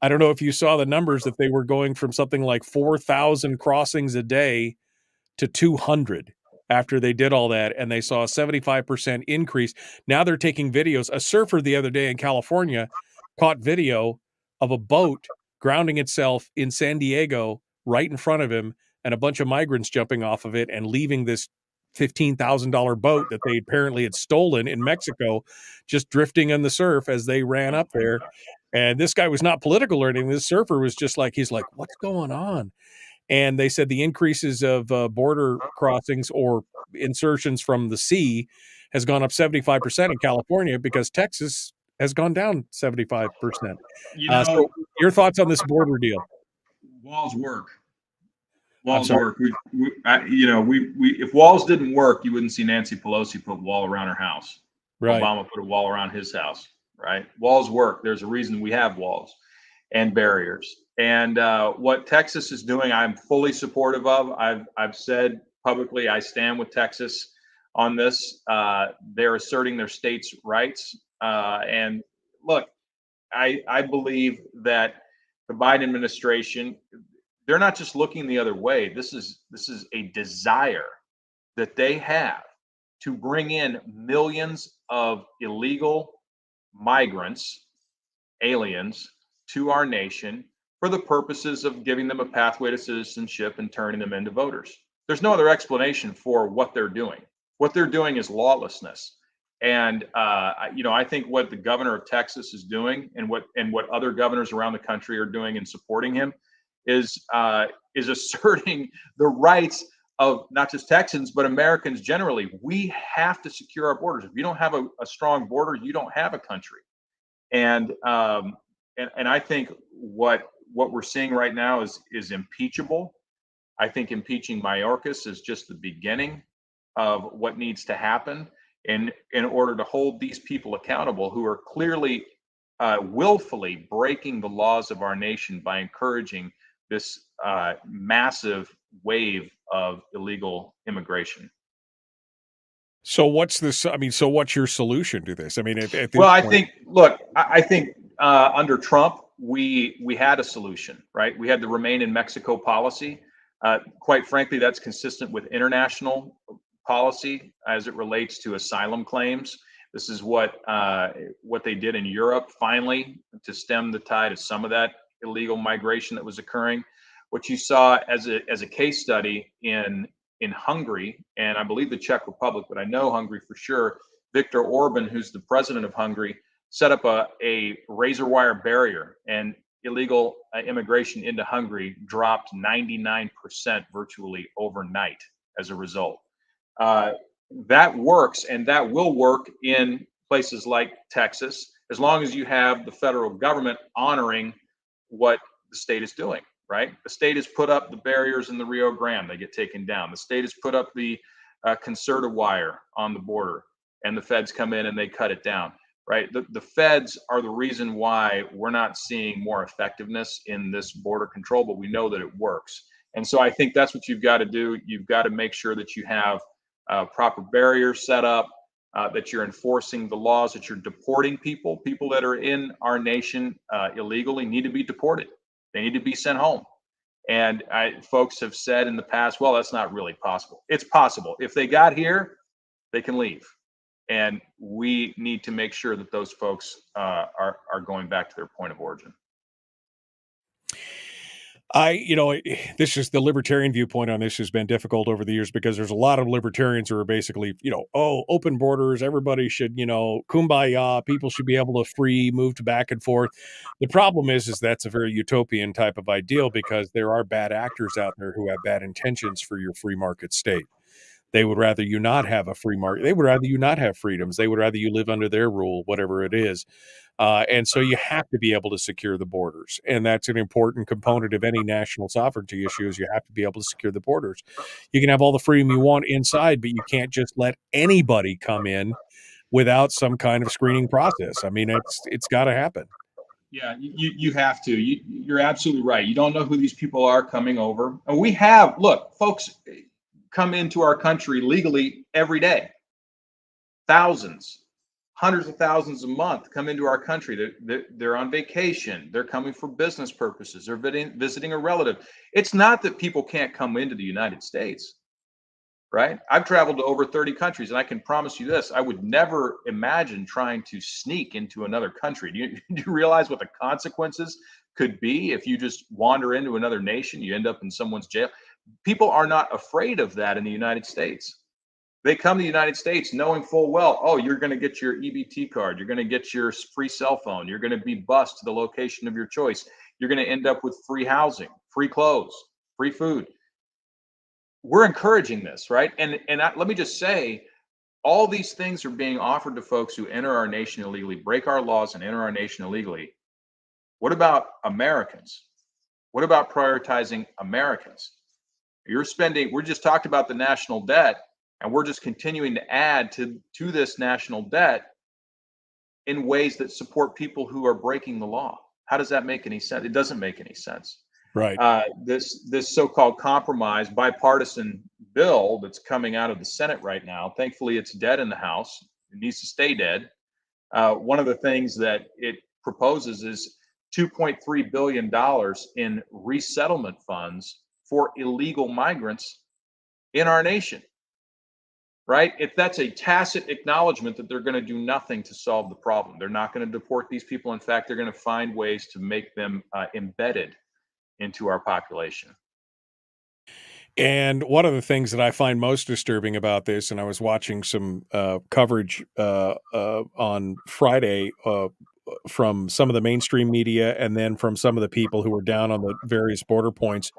I don't know if you saw the numbers, that they were going from something like 4,000 crossings a day to 200 after they did all that, and they saw a 75% increase. Now they're taking videos. A surfer the other day in California caught video of a boat grounding itself in San Diego right in front of him, and a bunch of migrants jumping off of it and leaving this $15,000 boat that they apparently had stolen in Mexico, just drifting in the surf as they ran up there. And this guy was not political or anything. This surfer was just like, he's like, what's going on? And they said the increases of border crossings or insertions from the sea has gone up 75% in California because Texas has gone down 75%. So your thoughts on this border deal? Walls work. Walls work. If walls didn't work, you wouldn't see Nancy Pelosi put a wall around her house. Right. Obama put a wall around his house. Right. Walls work. There's a reason we have walls and barriers. And what Texas is doing, I'm fully supportive of. I've said publicly, I stand with Texas on this. They're asserting their state's rights. And look, I believe that the Biden administration, they're not just looking the other way. This is a desire that they have to bring in millions of illegal migrants, aliens, to our nation for the purposes of giving them a pathway to citizenship and turning them into voters. There's no other explanation for what they're doing. What they're doing is lawlessness. And I think what the governor of Texas is doing, and what other governors around the country are doing in supporting him, is asserting the rights of not just Texans but Americans generally. We have to secure our borders. If you don't have a strong border, you don't have a country. And I think what we're seeing right now is impeachable. I think impeaching Mayorkas is just the beginning of what needs to happen in order to hold these people accountable who are clearly willfully breaking the laws of our nation by encouraging this massive wave of illegal immigration. So what's this? I mean, so what's your solution to this? I mean, I think under Trump, we had a solution, right? We had the Remain in Mexico policy. Quite frankly, that's consistent with international policy as it relates to asylum claims. This is what they did in Europe, finally, to stem the tide of some of that illegal migration that was occurring. What you saw as a case study in Hungary, and I believe the Czech Republic, but I know Hungary for sure, Viktor Orban, who's the president of Hungary, set up a razor wire barrier, and illegal immigration into Hungary dropped 99% virtually overnight as a result. That works, and that will work in places like Texas, as long as you have the federal government honoring what the state is doing, right? The state has put up the barriers in the Rio Grande, they get taken down. The state has put up the concerted wire on the border, and the feds come in and they cut it down, right? The feds are the reason why we're not seeing more effectiveness in this border control, but we know that it works. And so I think that's what you've got to do. You've got to make sure that you have proper barriers set up, that you're enforcing the laws, that you're deporting people that are in our nation illegally need to be deported. They need to be sent home. And folks have said in the past, well, that's not really possible. It's possible. If they got here, they can leave. And we need to make sure that those folks are going back to their point of origin. This is the libertarian viewpoint on this has been difficult over the years because there's a lot of libertarians who are basically, open borders. Everybody should, kumbaya. People should be able to free move back and forth. The problem is that's a very utopian type of ideal because there are bad actors out there who have bad intentions for your free market state. They would rather you not have a free market. They would rather you not have freedoms. They would rather you live under their rule, whatever it is. And so you have to be able to secure the borders. And that's an important component of any national sovereignty issue is you have to be able to secure the borders. You can have all the freedom you want inside, but you can't just let anybody come in without some kind of screening process. I mean, it's got to happen. Yeah, you have to. You're absolutely right. You don't know who these people are coming over. And we have, look, folks come into our country legally every day. Thousands, hundreds of thousands a month come into our country. They're on vacation. They're coming for business purposes. They're visiting a relative. It's not that people can't come into the United States, right? I've traveled to over 30 countries, and I can promise you this, I would never imagine trying to sneak into another country. Do you realize what the consequences could be if you just wander into another nation? You end up in someone's jail. People are not afraid of that in the United States. They come to the United States knowing full well, oh, you're going to get your EBT card. You're going to get your free cell phone. You're going to be bused to the location of your choice. You're going to end up with free housing, free clothes, free food. We're encouraging this, right? Let me just say, all these things are being offered to folks who enter our nation illegally, break our laws and enter our nation illegally. What about Americans? What about prioritizing Americans? We just talked about the national debt, and we're just continuing to add to this national debt in ways that support people who are breaking the law. How does that make any sense? It doesn't make any sense. Right. This so-called compromise bipartisan bill that's coming out of the Senate right now, thankfully it's dead in the House. It needs to stay dead. One of the things that it proposes is $2.3 billion in resettlement funds for illegal migrants in our nation. Right? If that's a tacit acknowledgement that they're going to do nothing to solve the problem. They're not going to deport these people. In fact, they're going to find ways to make them embedded into our population. And one of the things that I find most disturbing about this, and I was watching some coverage on Friday from some of the mainstream media and then from some of the people who were down on the various border points,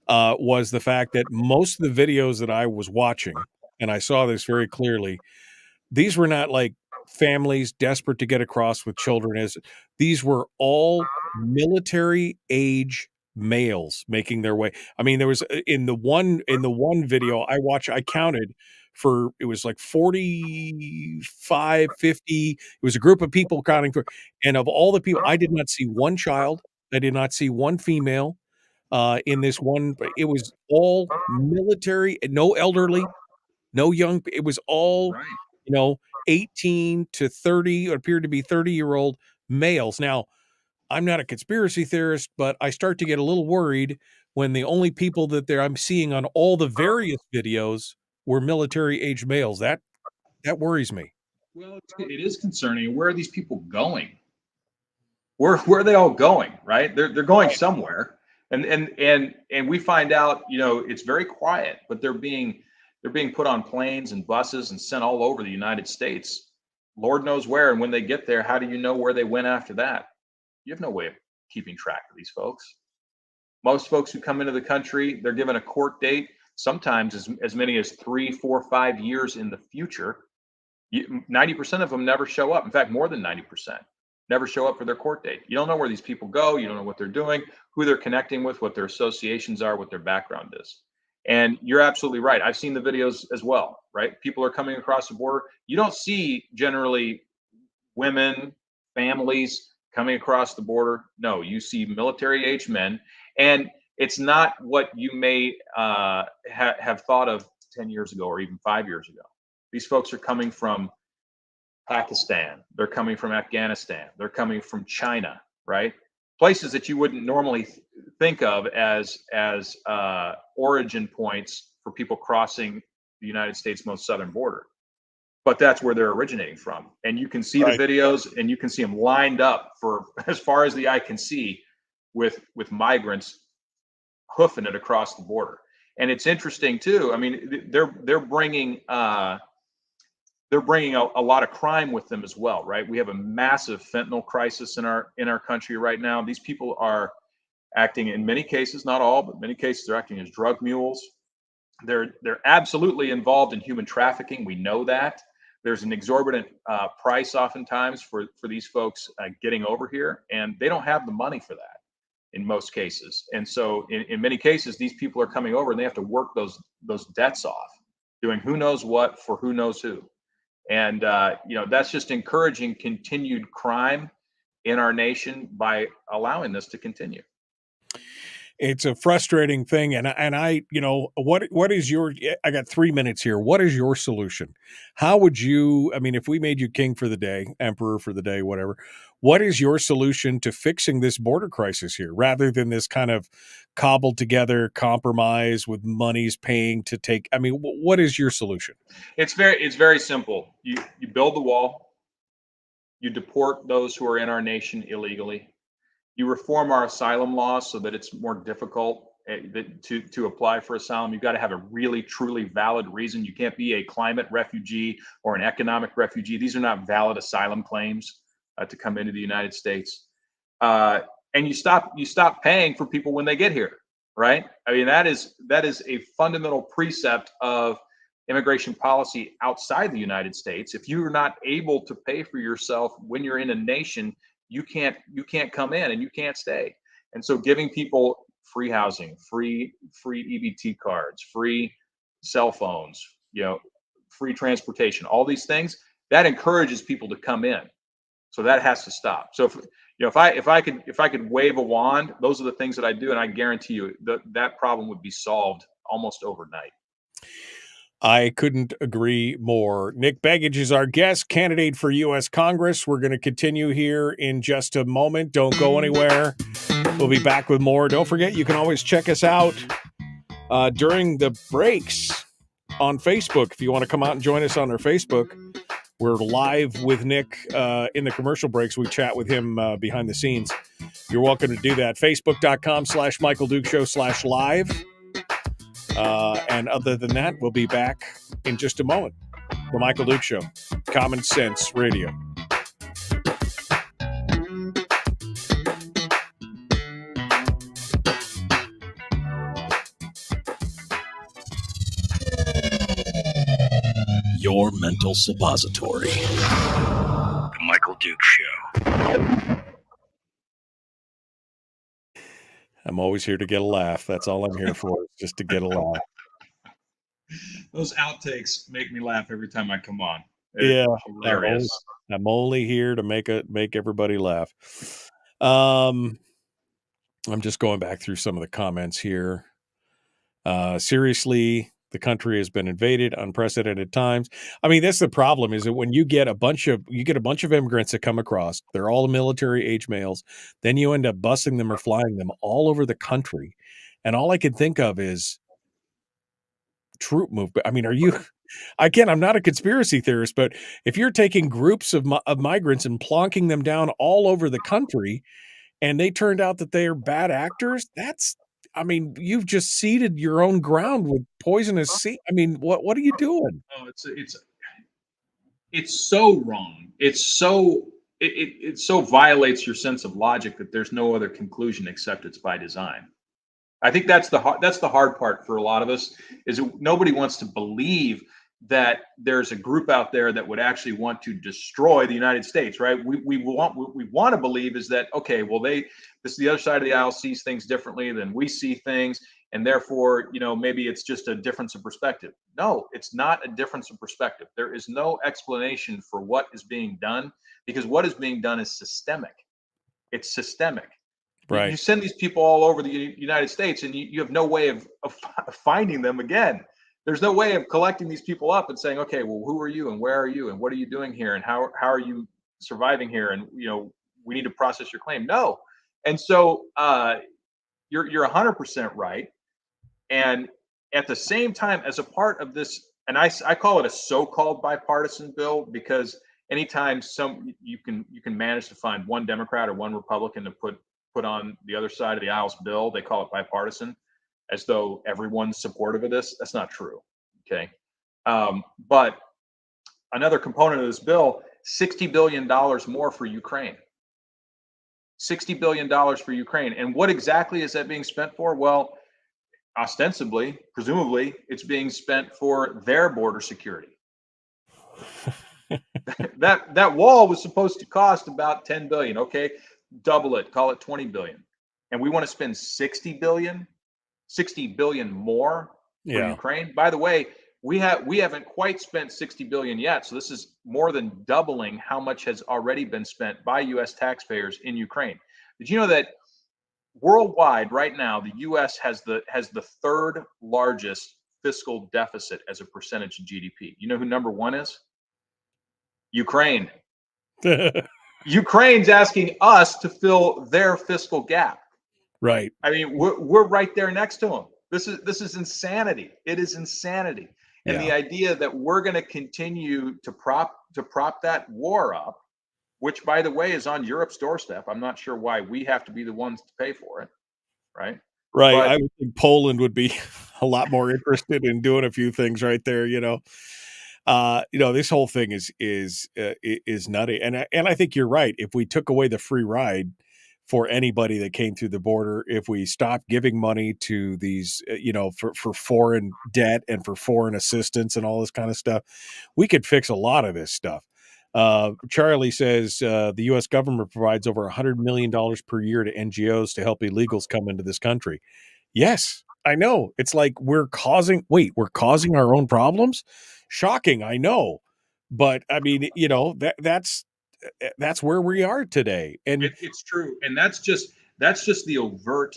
was the fact that most of the videos that I was watching, and I saw this very clearly, these were not like families desperate to get across with children. These were all military age males making their way. I mean, there was in the one video I watched, I counted for, it was like 45, 50. It was a group of people counting for, and of all the people, I did not see one child. I did not see one female in this one. It was all military, no elderly, no young. It was all, Right. 18 to 30, or appeared to be 30-year-old males. Now, I'm not a conspiracy theorist, but I start to get a little worried when the only people that I'm seeing on all the various videos were military-age males. That worries me. Well, it is concerning. Where are these people going? Where are they all going? Right? They're going somewhere, and we find out, it's very quiet, but they're being put on planes and buses and sent all over the United States. Lord knows where. And when they get there, how do you know where they went after that? You have no way of keeping track of these folks. Most folks who come into the country, they're given a court date, sometimes as many as 3, 4, 5 years in the future. 90% of them never show up. In fact, more than 90% never show up for their court date. You don't know where these people go. You don't know what they're doing, who they're connecting with, what their associations are, what their background is. And you're absolutely right. I've seen the videos as well, right? People are coming across the border. You don't see generally women, families coming across the border. No, you see military-age men. And it's not what you may have thought of 10 years ago or even 5 years ago. These folks are coming from Pakistan. They're coming from Afghanistan. They're coming from China, right? Places that you wouldn't normally think of as origin points for people crossing the United States' most southern border. But that's where they're originating from. And you can see the videos, and you can see them lined up for as far as the eye can see with migrants hoofing it across the border. And it's interesting too. I mean, they're bringing a lot of crime with them as well, right? We have a massive fentanyl crisis in our country right now. These people are acting, in many cases, not all, but many cases, they're acting as drug mules. They're absolutely involved in human trafficking. We know that. There's an exorbitant price oftentimes for these folks getting over here, and they don't have the money for that in most cases. And so in many cases, these people are coming over and they have to work those debts off, doing who knows what for who knows who. And, that's just encouraging continued crime in our nation by allowing this to continue. It's a frustrating thing. And I, what is I got 3 minutes here. What is your solution? How would you, if we made you king for the day, emperor for the day, whatever, what is your solution to fixing this border crisis here rather than this kind of cobbled together compromise with monies paying to take? What is your solution? It's very simple. You build the wall, you deport those who are in our nation illegally. You reform our asylum laws so that it's more difficult to apply for asylum. You've got to have a really, truly valid reason. You can't be a climate refugee or an economic refugee. These are not valid asylum claims to come into the United States. And you stop paying for people when they get here, right? I mean, that is a fundamental precept of immigration policy outside the United States. If you're not able to pay for yourself when you're in a nation, you can't come in and you can't stay. And so giving people free housing, free EBT cards, free cell phones, free transportation, all these things, that encourages people to come in. So that has to stop. So if I could wave a wand, those are the things that I do, and I guarantee you that problem would be solved almost overnight. I couldn't agree more. Nick Begich is our guest, candidate for U.S. Congress. We're going to continue here in just a moment. Don't go anywhere. We'll be back with more. Don't forget, you can always check us out during the breaks on Facebook. If you want to come out and join us on our Facebook, we're live with Nick in the commercial breaks. We chat with him behind the scenes. You're welcome to do that. Facebook.com/Michael Duke Show/live. And other than that, we'll be back in just a moment. The Michael Duke Show, Common Sense Radio. Your mental suppository. The Michael Duke Show. I'm always here to get a laugh. That's all I'm here for, just to get a laugh. Those outtakes make me laugh every time I come on. Yeah, hilarious. I'm only here to make everybody laugh. I'm just going back through some of the comments here. Seriously, the country has been invaded, unprecedented times. I mean, that's the problem, is that when you get a bunch of immigrants that come across, they're all military age males, then you end up busing them or flying them all over the country. And all I can think of is troop movement. I mean, I'm not a conspiracy theorist, but if you're taking groups of migrants and plonking them down all over the country, and they turned out that they are bad actors, you've just seeded your own ground with poisonous seed. I mean, what are you doing? Oh, it's so wrong. It so violates your sense of logic that there's no other conclusion except it's by design. I think that's the hard part for a lot of us, is that nobody wants to believe that there's a group out there that would actually want to destroy the United States, right? What we want to believe is that, okay, well, this is the other side of the aisle sees things differently than we see things, and therefore, maybe it's just a difference of perspective. No, it's not a difference of perspective. There is no explanation for what is being done, because what is being done is systemic. It's systemic. Right. You send these people all over the United States, and you have no way of finding them again. There's no way of collecting these people up and saying, okay, well, who are you and where are you and what are you doing here and how are you surviving here, and we need to process your claim. No. And so you're 100% right. And at the same time, as a part of this, and I call it a so-called bipartisan bill, because anytime you can manage to find one Democrat or one Republican to put on the other side of the aisle's bill, they call it bipartisan, as though everyone's supportive of this. That's not true. Okay. But another component of this bill, $60 billion more for Ukraine. $60 billion for Ukraine. And what exactly is that being spent for? Well, ostensibly, presumably, it's being spent for their border security. that wall was supposed to cost about $10 billion. Okay, double it, call it $20 billion. And we want to spend $60 billion more for Ukraine. By the way, we haven't quite spent $60 billion yet. So this is more than doubling how much has already been spent by U.S. taxpayers in Ukraine. Did you know that worldwide right now, the U.S. has the third largest fiscal deficit as a percentage of GDP? You know who number one is? Ukraine. Ukraine's asking us to fill their fiscal gap. Right. I mean, we're right there next to them. This is insanity. It is insanity. And the idea that we're going to continue to prop that war up, which, by the way, is on Europe's doorstep. I'm not sure why we have to be the ones to pay for it, right? Right. But I would think Poland would be a lot more interested in doing a few things right there, this whole thing is nutty. And I think you're right. If we took away the free ride for anybody that came through the border, if we stopped giving money to these, for foreign debt and for foreign assistance and all this kind of stuff, we could fix a lot of this stuff. Charlie says the U.S. government provides over $100 million per year to NGOs to help illegals come into this country. Yes, I know. It's like we're causing our own problems. Shocking, I know. But I mean, that's where we are today. And it's true. And that's just the overt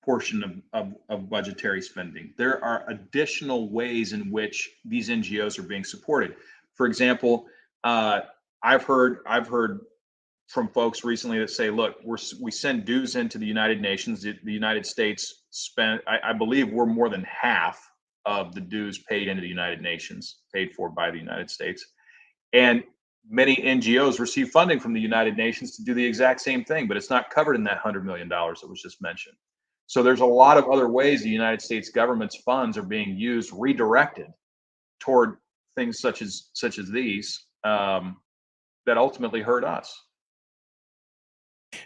portion of budgetary spending. There are additional ways in which these NGOs are being supported. For example, I've heard from folks recently that say, look, we send dues into the United Nations. The United States I believe we're more than half of the dues paid into the United Nations, paid for by the United States. And many NGOs receive funding from the United Nations to do the exact same thing, but it's not covered in that $100 million that was just mentioned. So there's a lot of other ways the United States government's funds are being used, redirected toward things such as these that ultimately hurt us.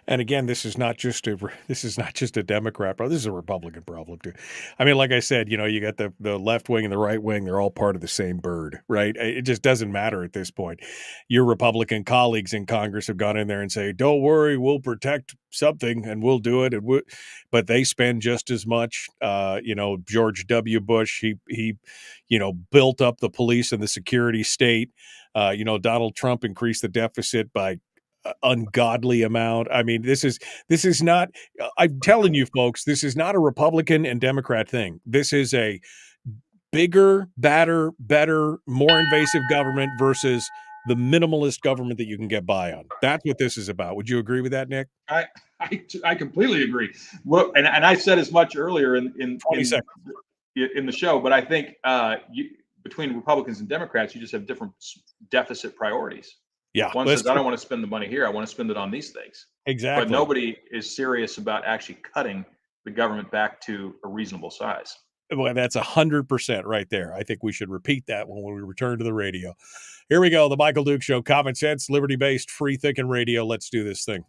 And again, this is not just a Democrat problem. This is a Republican problem too. I mean, like I said, you got the left wing and the right wing. They're all part of the same bird, right? It just doesn't matter at this point. Your Republican colleagues in Congress have gone in there and say, "Don't worry, we'll protect something and we'll do it." But they spend just as much. George W. Bush, he built up the police and the security state. Donald Trump increased the deficit by ungodly amount. I mean, this is not, I'm telling you folks, this is not a Republican and Democrat thing. This is a bigger, badder, better, more invasive government versus the minimalist government that you can get by on. That's what this is about. Would you agree with that, Nick? I completely agree. Well, and I said as much earlier in the show, but I think between Republicans and Democrats, you just have different deficit priorities. Yeah. One says, I don't want to spend the money here. I want to spend it on these things. Exactly. But nobody is serious about actually cutting the government back to a reasonable size. Well, that's 100% right there. I think we should repeat that when we return to the radio. Here we go. The Michael Duke Show. Common sense, liberty-based, free-thinking radio. Let's do this thing.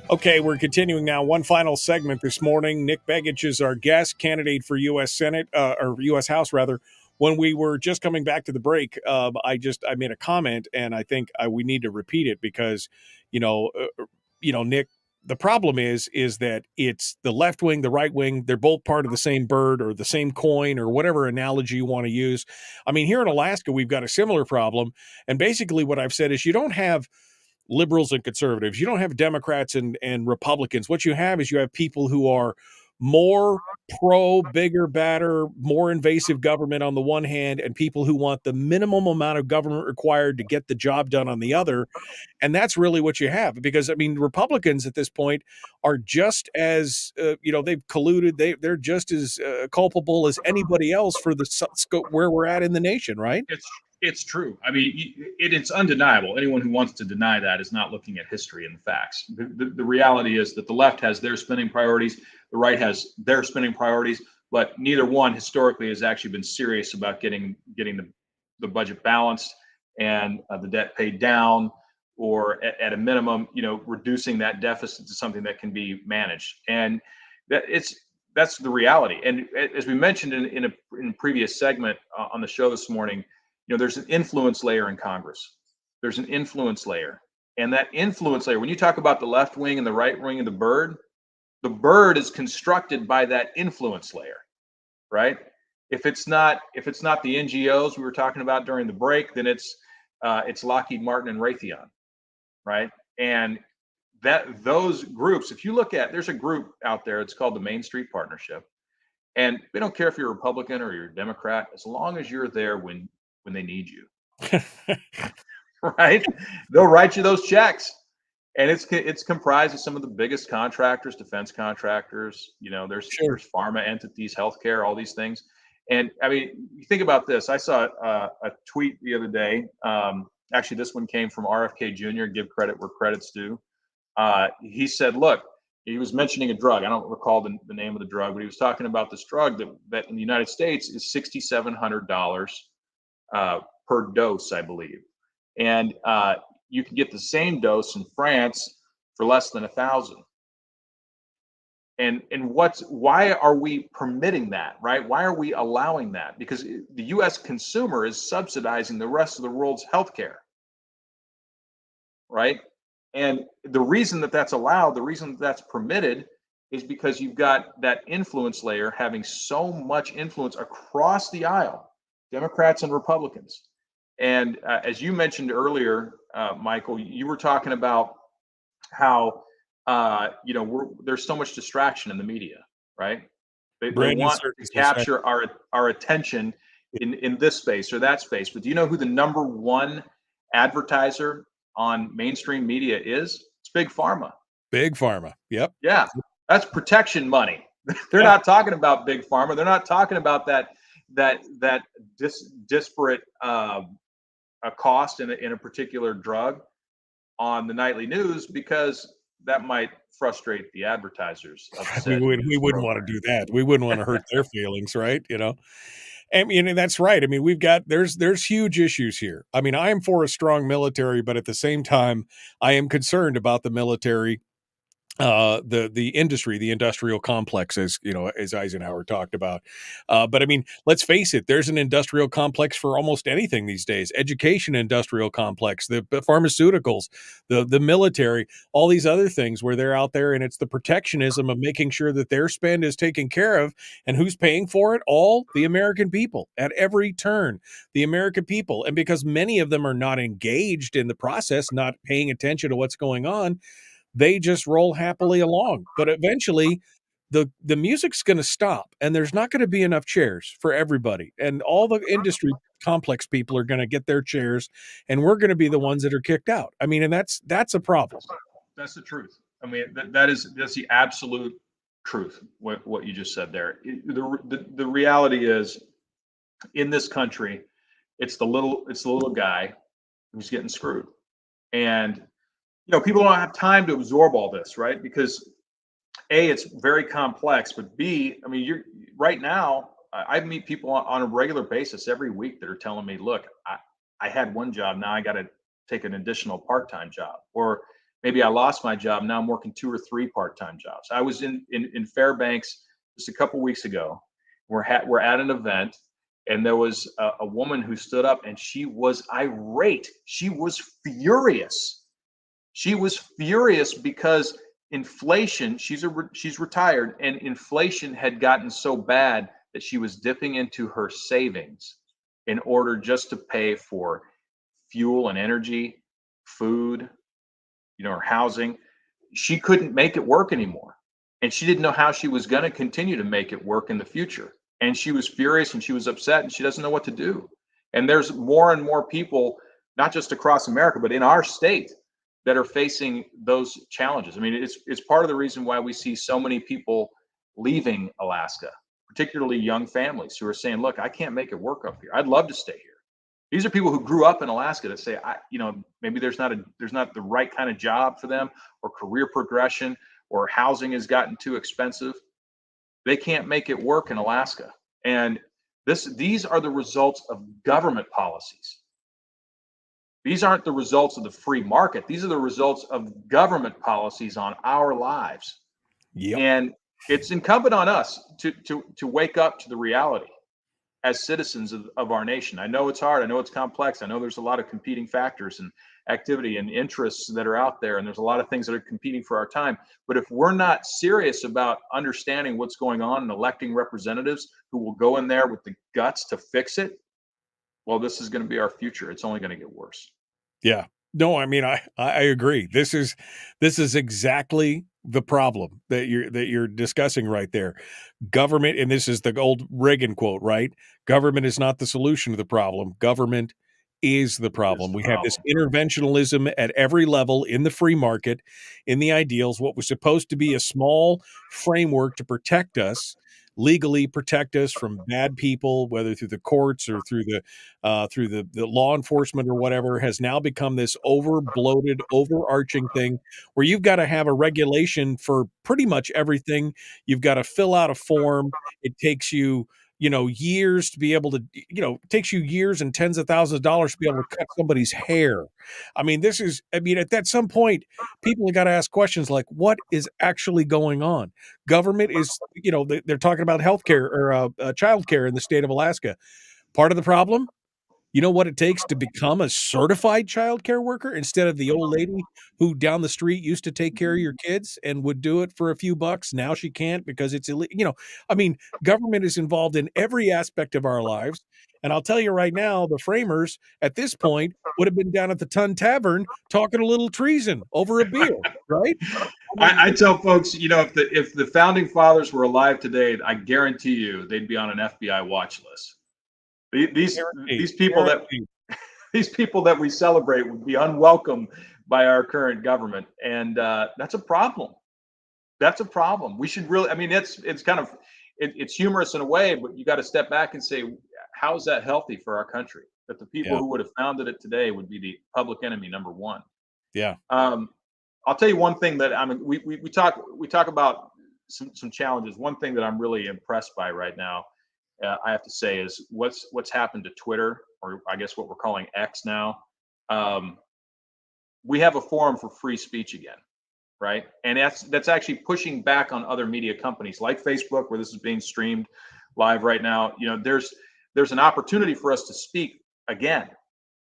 Okay, we're continuing now. One final segment this morning. Nick Begich is our guest, candidate for U.S. Senate, or U.S. House, rather. When we were just coming back to the break, I made a comment, and I think we need to repeat it because, Nick, the problem is that it's the left wing, the right wing. They're both part of the same bird or the same coin or whatever analogy you want to use. I mean, here in Alaska, we've got a similar problem. And basically what I've said is you don't have liberals and conservatives. You don't have Democrats and Republicans. What you have is you have people who are more pro, bigger, badder, more invasive government on the one hand, and people who want the minimum amount of government required to get the job done on the other. And that's really what you have. Because, I mean, Republicans at this point are just as, they've colluded. They're just as culpable as anybody else for the scope where we're at in the nation, right? It's true. I mean, it's undeniable. Anyone who wants to deny that is not looking at history and the facts. The reality is that the left has their spending priorities, the right has their spending priorities, but neither one historically has actually been serious about getting the budget balanced and the debt paid down, or at a minimum, reducing that deficit to something that can be managed. And that's the reality. And as we mentioned in a previous segment on the show this morning, there's an influence layer in Congress. There's an influence layer. And that influence layer, when you talk about the left wing and the right wing of the bird is constructed by that influence layer, right? If it's not the NGOs we were talking about during the break, then it's Lockheed Martin and Raytheon, right? And those groups, if you look at, there's a group out there, it's called the Main Street Partnership. And they don't care if you're a Republican or you're a Democrat, as long as you're there when they need you, right? They'll write you those checks. And it's comprised of some of the biggest contractors, defense contractors. There's pharma entities, healthcare, all these things. And I mean, you think about this. I saw a tweet the other day. Actually, this one came from RFK Jr. Give credit where credit's due. He said, look, he was mentioning a drug. I don't recall the name of the drug, but he was talking about this drug that in the United States is $6,700 per dose, I believe. And you can get the same dose in France for less than $1,000. And why are we permitting that, right? Why are we allowing that? Because the U.S. consumer is subsidizing the rest of the world's healthcare, right? And the reason that that's allowed, the reason that that's permitted, is because you've got that influence layer having so much influence across the aisle, Democrats and Republicans. And as you mentioned earlier, Michael, you were talking about how there's so much distraction in the media, right? They want to capture our attention in this space or that space. But do you know who the number one advertiser on mainstream media is? It's Big Pharma. Big Pharma. Yep. Yeah, that's protection money. They're not talking about Big Pharma. They're not talking about that disparate a cost in a particular drug on the nightly news, because that might frustrate the advertisers. We wouldn't want to do that. We wouldn't want to hurt their feelings, right? And that's right. I mean, there's huge issues here. I mean, I am for a strong military, but at the same time, I am concerned about the military, the industry, the industrial complex, as Eisenhower talked about. But I mean, let's face it, there's an industrial complex for almost anything these days. Education industrial complex, the pharmaceuticals, the military, all these other things where they're out there, and it's the protectionism of making sure that their spend is taken care of. And who's paying for it? All the American people at every turn, the American people. And because many of them are not engaged in the process, not paying attention to what's going on, they just roll happily along. But eventually the music's going to stop, and there's not going to be enough chairs for everybody. And all the industry complex people are going to get their chairs, and we're going to be the ones that are kicked out. I mean, and that's a problem. That's the truth. I mean, that's the absolute truth, what you just said there. The reality is, in this country, it's the little guy who's getting screwed. And people don't have time to absorb all this, right? Because A, it's very complex, but B, I mean, right now, I meet people on a regular basis every week that are telling me, look, I had one job, now I got to take an additional part-time job. Or maybe I lost my job, now I'm working 2 or 3 part-time jobs. I was in Fairbanks just a couple weeks ago. We're at an event, and there was a woman who stood up, and she was irate. She was furious. She was furious because inflation, she's retired, and inflation had gotten so bad that she was dipping into her savings in order just to pay for fuel and energy, food, her housing. She couldn't make it work anymore. And she didn't know how she was going to continue to make it work in the future. And she was furious and she was upset and she doesn't know what to do. And there's more and more people, not just across America, but in our state, that are facing those challenges. I mean, it's part of the reason why we see so many people leaving Alaska, particularly young families who are saying, look, I can't make it work up here. I'd love to stay here. These are people who grew up in Alaska that say, maybe there's not the right kind of job for them, or career progression, or housing has gotten too expensive. They can't make it work in Alaska. And these are the results of government policies. These aren't the results of the free market. These are the results of government policies on our lives. Yep. And it's incumbent on us to wake up to the reality as citizens of our nation. I know it's hard. I know it's complex. I know there's a lot of competing factors and activity and interests that are out there. And there's a lot of things that are competing for our time. But if we're not serious about understanding what's going on and electing representatives who will go in there with the guts to fix it, well, this is going to be our future. It's only going to get worse. Yeah. No, I mean, I agree. This is exactly the problem that you're discussing right there. Government, and this is the old Reagan quote, right? Government is not the solution to the problem. Government is the problem. We have this interventionalism at every level in the free market, in the ideals, what was supposed to be a small framework to protect us, legally protect us from bad people, whether through the courts or through the law enforcement or whatever, has now become this over-bloated, overarching thing where you've got to have a regulation for pretty much everything. You've got to fill out a form. It takes you years to be able to, it takes you years and tens of thousands of dollars to be able to cut somebody's hair. At some point, people have got to ask questions like, what is actually going on? Government is, they're talking about healthcare or childcare in the state of Alaska. Part of the problem, you know what it takes to become a certified child care worker instead of the old lady who down the street used to take care of your kids and would do it for a few bucks. Now she can't because it's illegal. Government is involved in every aspect of our lives. And I'll tell you right now, the framers at this point would have been down at the Tun Tavern talking a little treason over a beer, right? I tell folks, if the founding fathers were alive today, I guarantee you they'd be on an FBI watch list. These people that we celebrate would be unwelcome by our current government, and that's a problem. That's a problem. We should really. It's humorous in a way, but you got to step back and say, how is that healthy for our country? That the people who would have founded it today would be the public enemy number one. Yeah. I'll tell you one thing that we talk about some challenges. One thing that I'm really impressed by right now, I have to say, is what's happened to Twitter, or I guess what we're calling X now. We have a forum for free speech again, right? And that's actually pushing back on other media companies like Facebook, where this is being streamed live right now. There's an opportunity for us to speak again,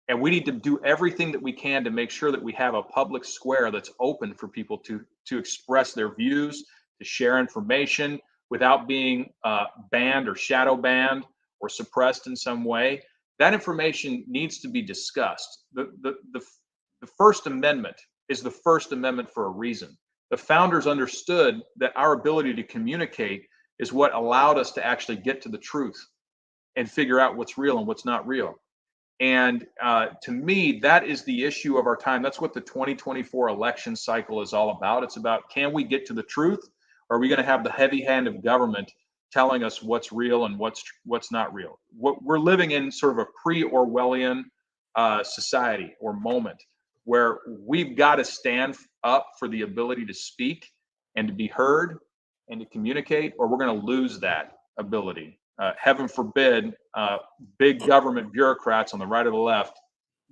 and we need to do everything that we can to make sure that we have a public square that's open for people to express their views, to share information, without being banned or shadow banned or suppressed in some way. That information needs to be discussed. The First Amendment is the First Amendment for a reason. The founders understood that our ability to communicate is what allowed us to actually get to the truth and figure out what's real and what's not real. And to me, that is the issue of our time. That's what the 2024 election cycle is all about. It's about, can we get to the truth? Or are we going to have the heavy hand of government telling us what's real and what's not real? We're living in sort of a pre-Orwellian society or moment where we've got to stand up for the ability to speak and to be heard and to communicate, or we're going to lose that ability. Heaven forbid, big government bureaucrats on the right or the left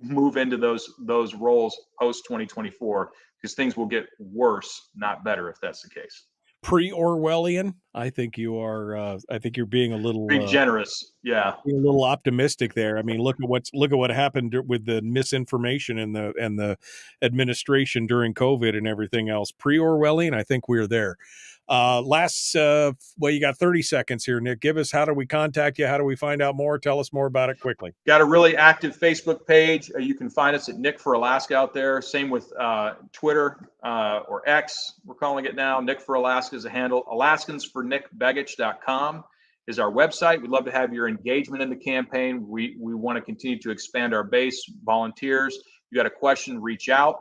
move into those roles post 2024, because things will get worse, not better, if that's the case. Pre-Orwellian, I think you are. I think you're being a little generous. Yeah, being a little optimistic there. I mean, look at what happened with the misinformation and the administration during COVID and everything else. Pre-Orwellian, I think we're there. You got 30 seconds here, Nick. Give us, how do we contact you? How do we find out more? Tell us more about it quickly. Got a really active Facebook page. You can find us at Nick for Alaska out there. Same with Twitter or X, we're calling it now. Nick for Alaska is a handle. AlaskansForNickBegich.com is our website. We'd love to have your engagement in the campaign. We want to continue to expand our base, volunteers. If you got a question, reach out.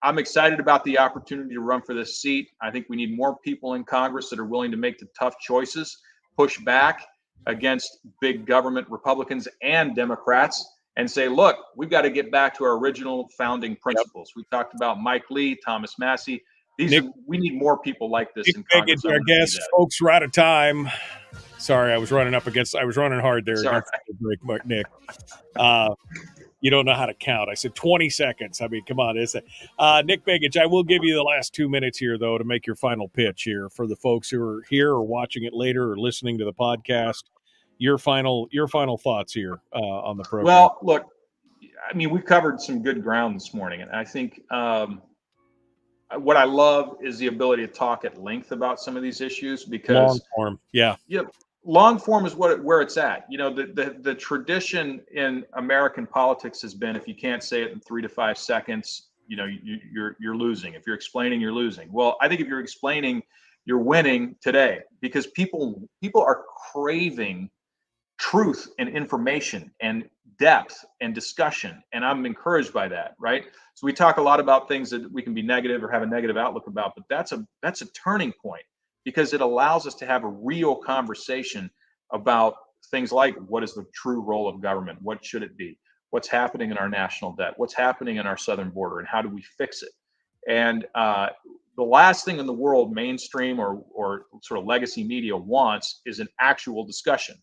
I'm excited about the opportunity to run for this seat. I think we need more people in Congress that are willing to make the tough choices, push back against big government Republicans and Democrats, and say, look, we've got to get back to our original founding principles. We talked about Mike Lee, Thomas Massey. We need more people like this in Congress. Our guests, folks, we're out of time. Sorry, I was running hard there. Sorry. Break, Nick. You don't know how to count. I said 20 seconds. I mean, come on. Nick Begich, I will give you the last 2 minutes here, though, to make your final pitch here for the folks who are here or watching it later or listening to the podcast. Your final thoughts here on the program. Well, look, I mean, we've covered some good ground this morning, and I think what I love is the ability to talk at length about some of these issues, because long form, long form is where it's at. The tradition in American politics has been, if you can't say it in 3 to 5 seconds, you're losing. If you're explaining, you're losing. Well, I think if you're explaining, you're winning today, because people are craving truth and information and depth and discussion. And I'm encouraged by that, right? So we talk a lot about things that we can be negative or have a negative outlook about, but that's a turning point, because it allows us to have a real conversation about things like, what is the true role of government? What should it be? What's happening in our national debt? What's happening in our southern border, and how do we fix it? And the last thing in the world mainstream or sort of legacy media wants is an actual discussion.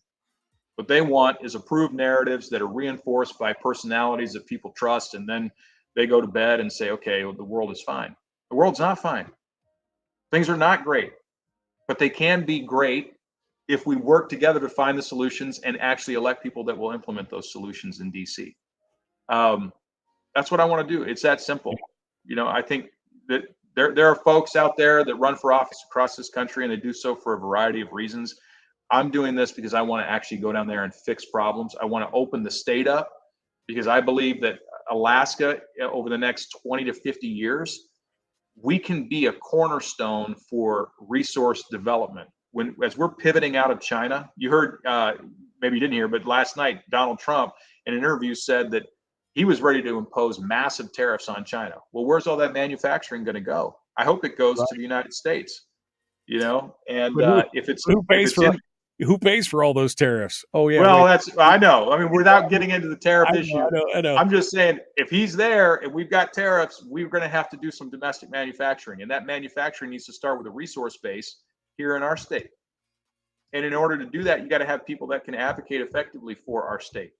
What they want is approved narratives that are reinforced by personalities that people trust, and then they go to bed and say, okay, well, the world is fine. The world's not fine. Things are not great, but they can be great if we work together to find the solutions and actually elect people that will implement those solutions in DC. That's what I want to do. It's that simple. You know, I think that there are folks out there that run for office across this country, and they do so for a variety of reasons. I'm doing this because I want to actually go down there and fix problems. I want to open the state up, because I believe that Alaska, over the next 20 to 50 years, we can be a cornerstone for resource development. As we're pivoting out of China, you heard, maybe you didn't hear, but last night, Donald Trump in an interview said that he was ready to impose massive tariffs on China. Well, where's all that manufacturing going to go? I hope it goes to the United States, you know, and who pays for all those tariffs? Oh yeah. Well, I know. I mean, without getting into the tariff issue, I know. I'm just saying, if he's there and we've got tariffs, we're going to have to do some domestic manufacturing, and that manufacturing needs to start with a resource base here in our state. And in order to do that, you got to have people that can advocate effectively for our state.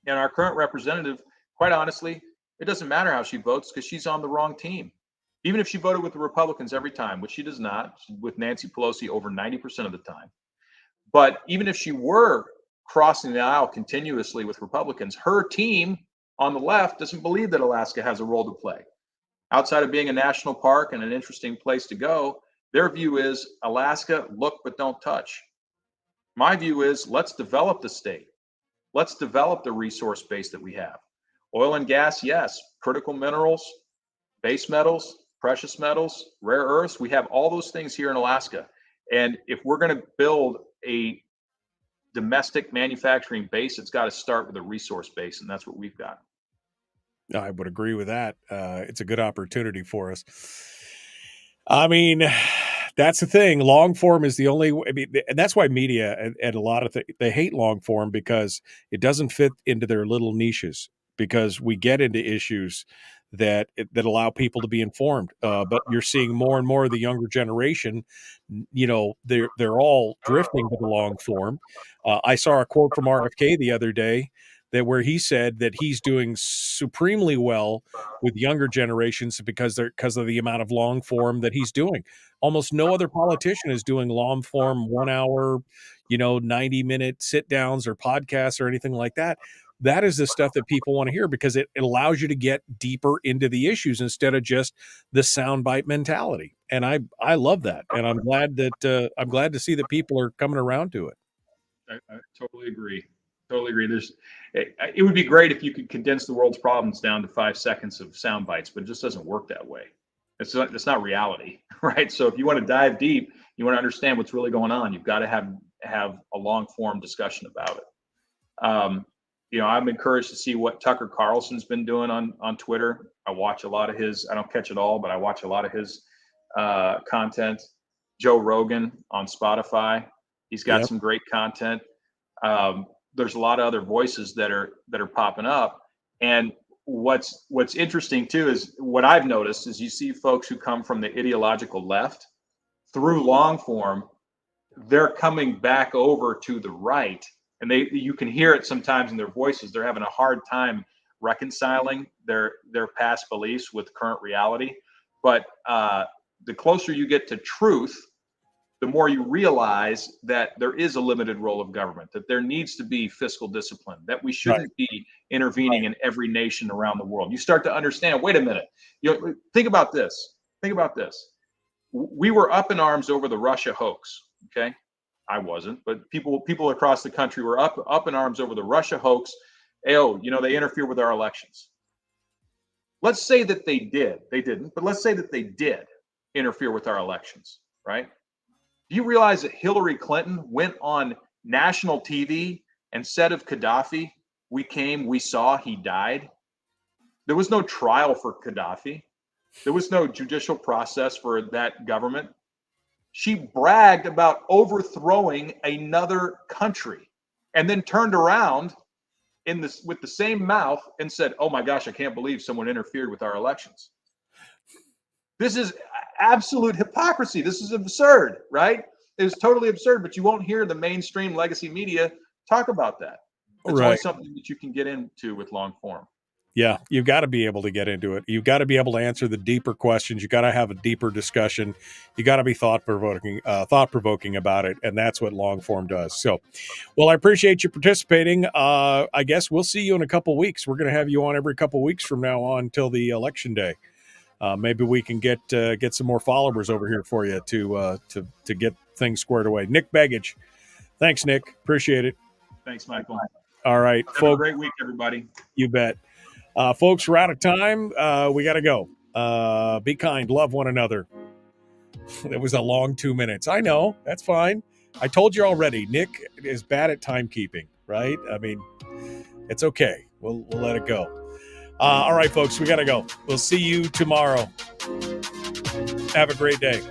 And our current representative, quite honestly, it doesn't matter how she votes, because she's on the wrong team. Even if she voted with the Republicans every time, which she does not, with Nancy Pelosi over 90% of the time. But even if she were crossing the aisle continuously with Republicans, her team on the left doesn't believe that Alaska has a role to play. Outside of being a national park and an interesting place to go, their view is Alaska, look but don't touch. My view is, let's develop the state. Let's develop the resource base that we have. Oil and gas, yes. Critical minerals, base metals, precious metals, rare earths. We have all those things here in Alaska. And if we're going to build a domestic manufacturing base, it's got to start with a resource base, and that's what we've got. I would agree with that. It's a good opportunity for us. I mean, that's the thing. Long form is the only. And that's why media and a lot of they hate long form, because it doesn't fit into their little niches. Because we get into issues that allow people to be informed. But you're seeing more and more of the younger generation, you know, they're all drifting to the long form. I saw a quote from RFK the other day where he said that he's doing supremely well with younger generations because of the amount of long form that he's doing. Almost no other politician is doing long form 1 hour, 90-minute sit downs or podcasts or anything like that. That is the stuff that people want to hear, because it allows you to get deeper into the issues instead of just the soundbite mentality. And I love that. And I'm glad to see that people are coming around to it. I totally agree. It would be great if you could condense the world's problems down to 5 seconds of sound bites, but it just doesn't work that way. It's not reality, right? So if you want to dive deep, you want to understand what's really going on, you've got to have a long form discussion about it. I'm encouraged to see what Tucker Carlson's been doing on Twitter. I watch a lot of his. I don't catch it all, but I watch a lot of his content. Joe Rogan on Spotify. He's got some great content. There's a lot of other voices that are popping up. And what's interesting too is what I've noticed is you see folks who come from the ideological left through long form, they're coming back over to the right, and you can hear it sometimes in their voices. They're having a hard time reconciling their past beliefs with current reality. But the closer you get to truth, the more you realize that there is a limited role of government, that there needs to be fiscal discipline, that we shouldn't be intervening in every nation around the world. You start to understand, wait a minute, think about this. We were up in arms over the Russia hoax, okay? I wasn't, but people across the country were up in arms over the Russia hoax. They interfere with our elections. Let's say that they did. They didn't, but let's say that they did interfere with our elections, right? Do you realize that Hillary Clinton went on national TV and said of Gaddafi, we came, we saw, he died. There was no trial for Gaddafi. There was no judicial process for that government. She bragged about overthrowing another country and then turned around with the same mouth and said, oh my gosh, I can't believe someone interfered with our elections. This is absolute hypocrisy. This is absurd, right? It's totally absurd, but you won't hear the mainstream legacy media talk about that. It's only something that you can get into with long form. Yeah, you've got to be able to get into it. You've got to be able to answer the deeper questions. You got to have a deeper discussion. You got to be thought provoking about it, and that's what long form does. So, well, I appreciate you participating. I guess we'll see you in a couple weeks. We're going to have you on every couple weeks from now on until the election day. Maybe we can get some more followers over here for you to get things squared away. Nick Begich, thanks, Nick. Appreciate it. Thanks, Michael. All right, have a great week, everybody. You bet. Folks, we're out of time. We got to go. Be kind. Love one another. It was a long 2 minutes. I know. That's fine. I told you already, Nick is bad at timekeeping, right? I mean, it's okay. We'll let it go. All right, folks, we got to go. We'll see you tomorrow. Have a great day.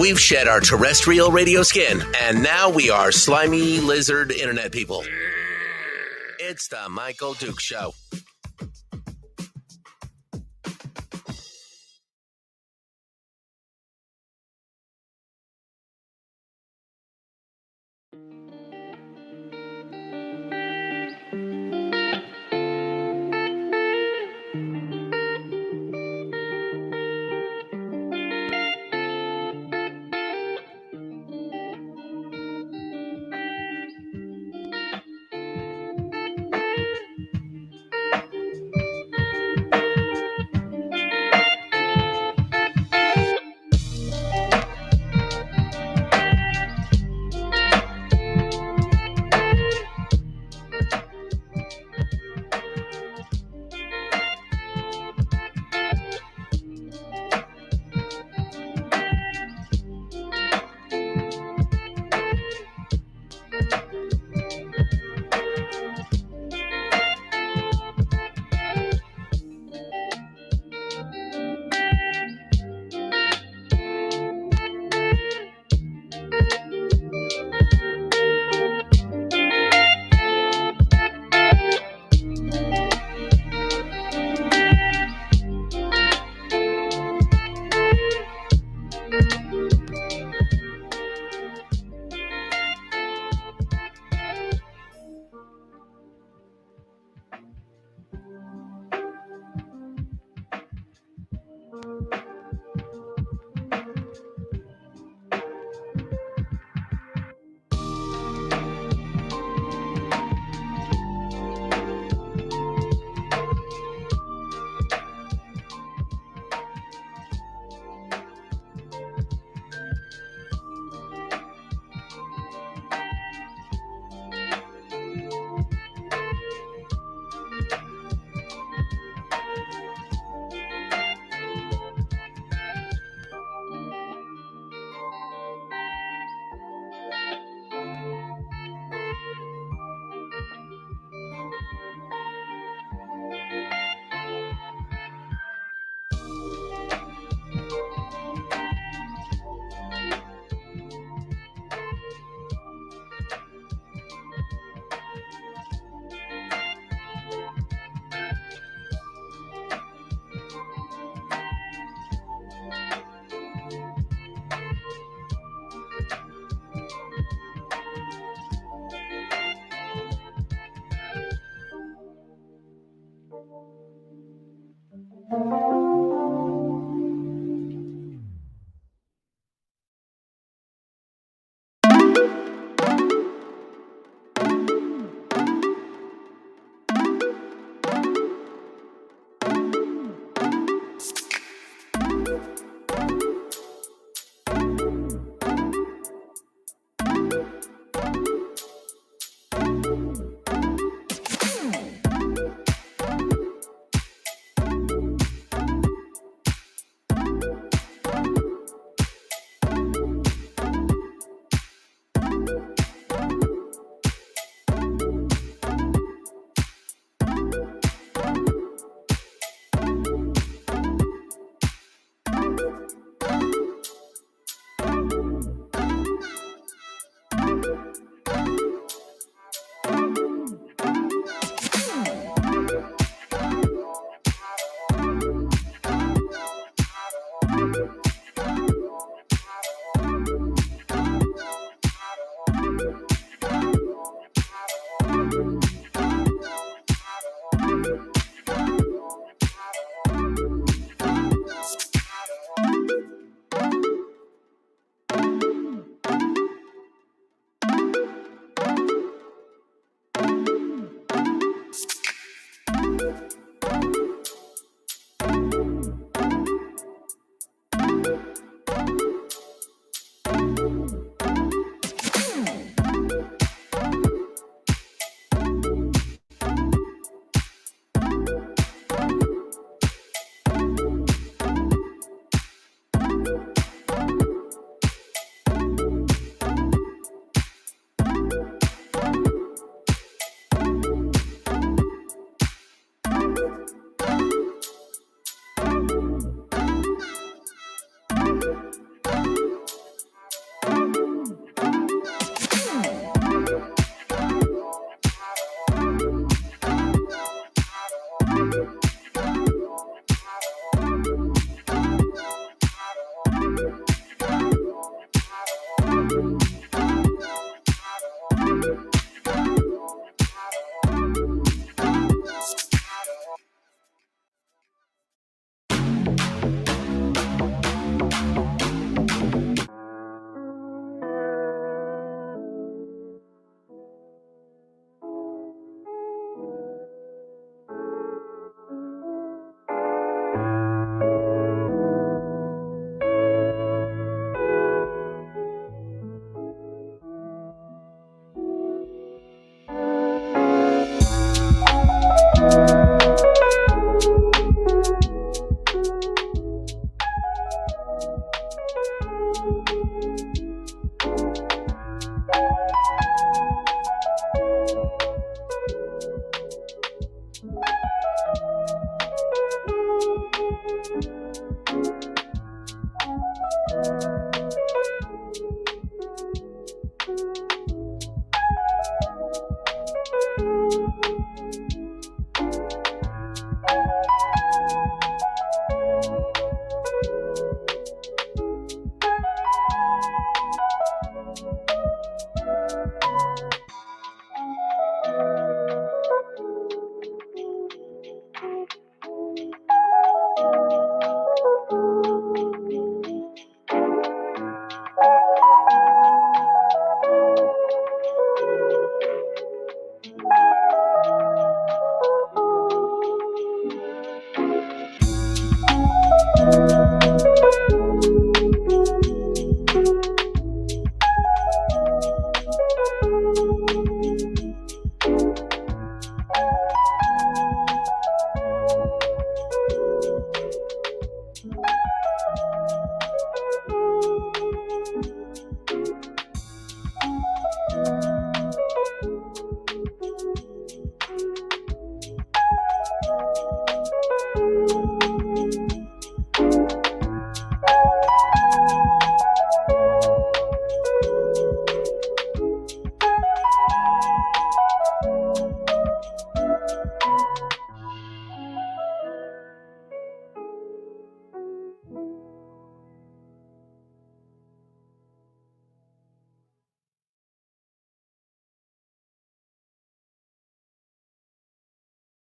We've shed our terrestrial radio skin, and now we are slimy lizard internet people. It's the Michael Duke Show.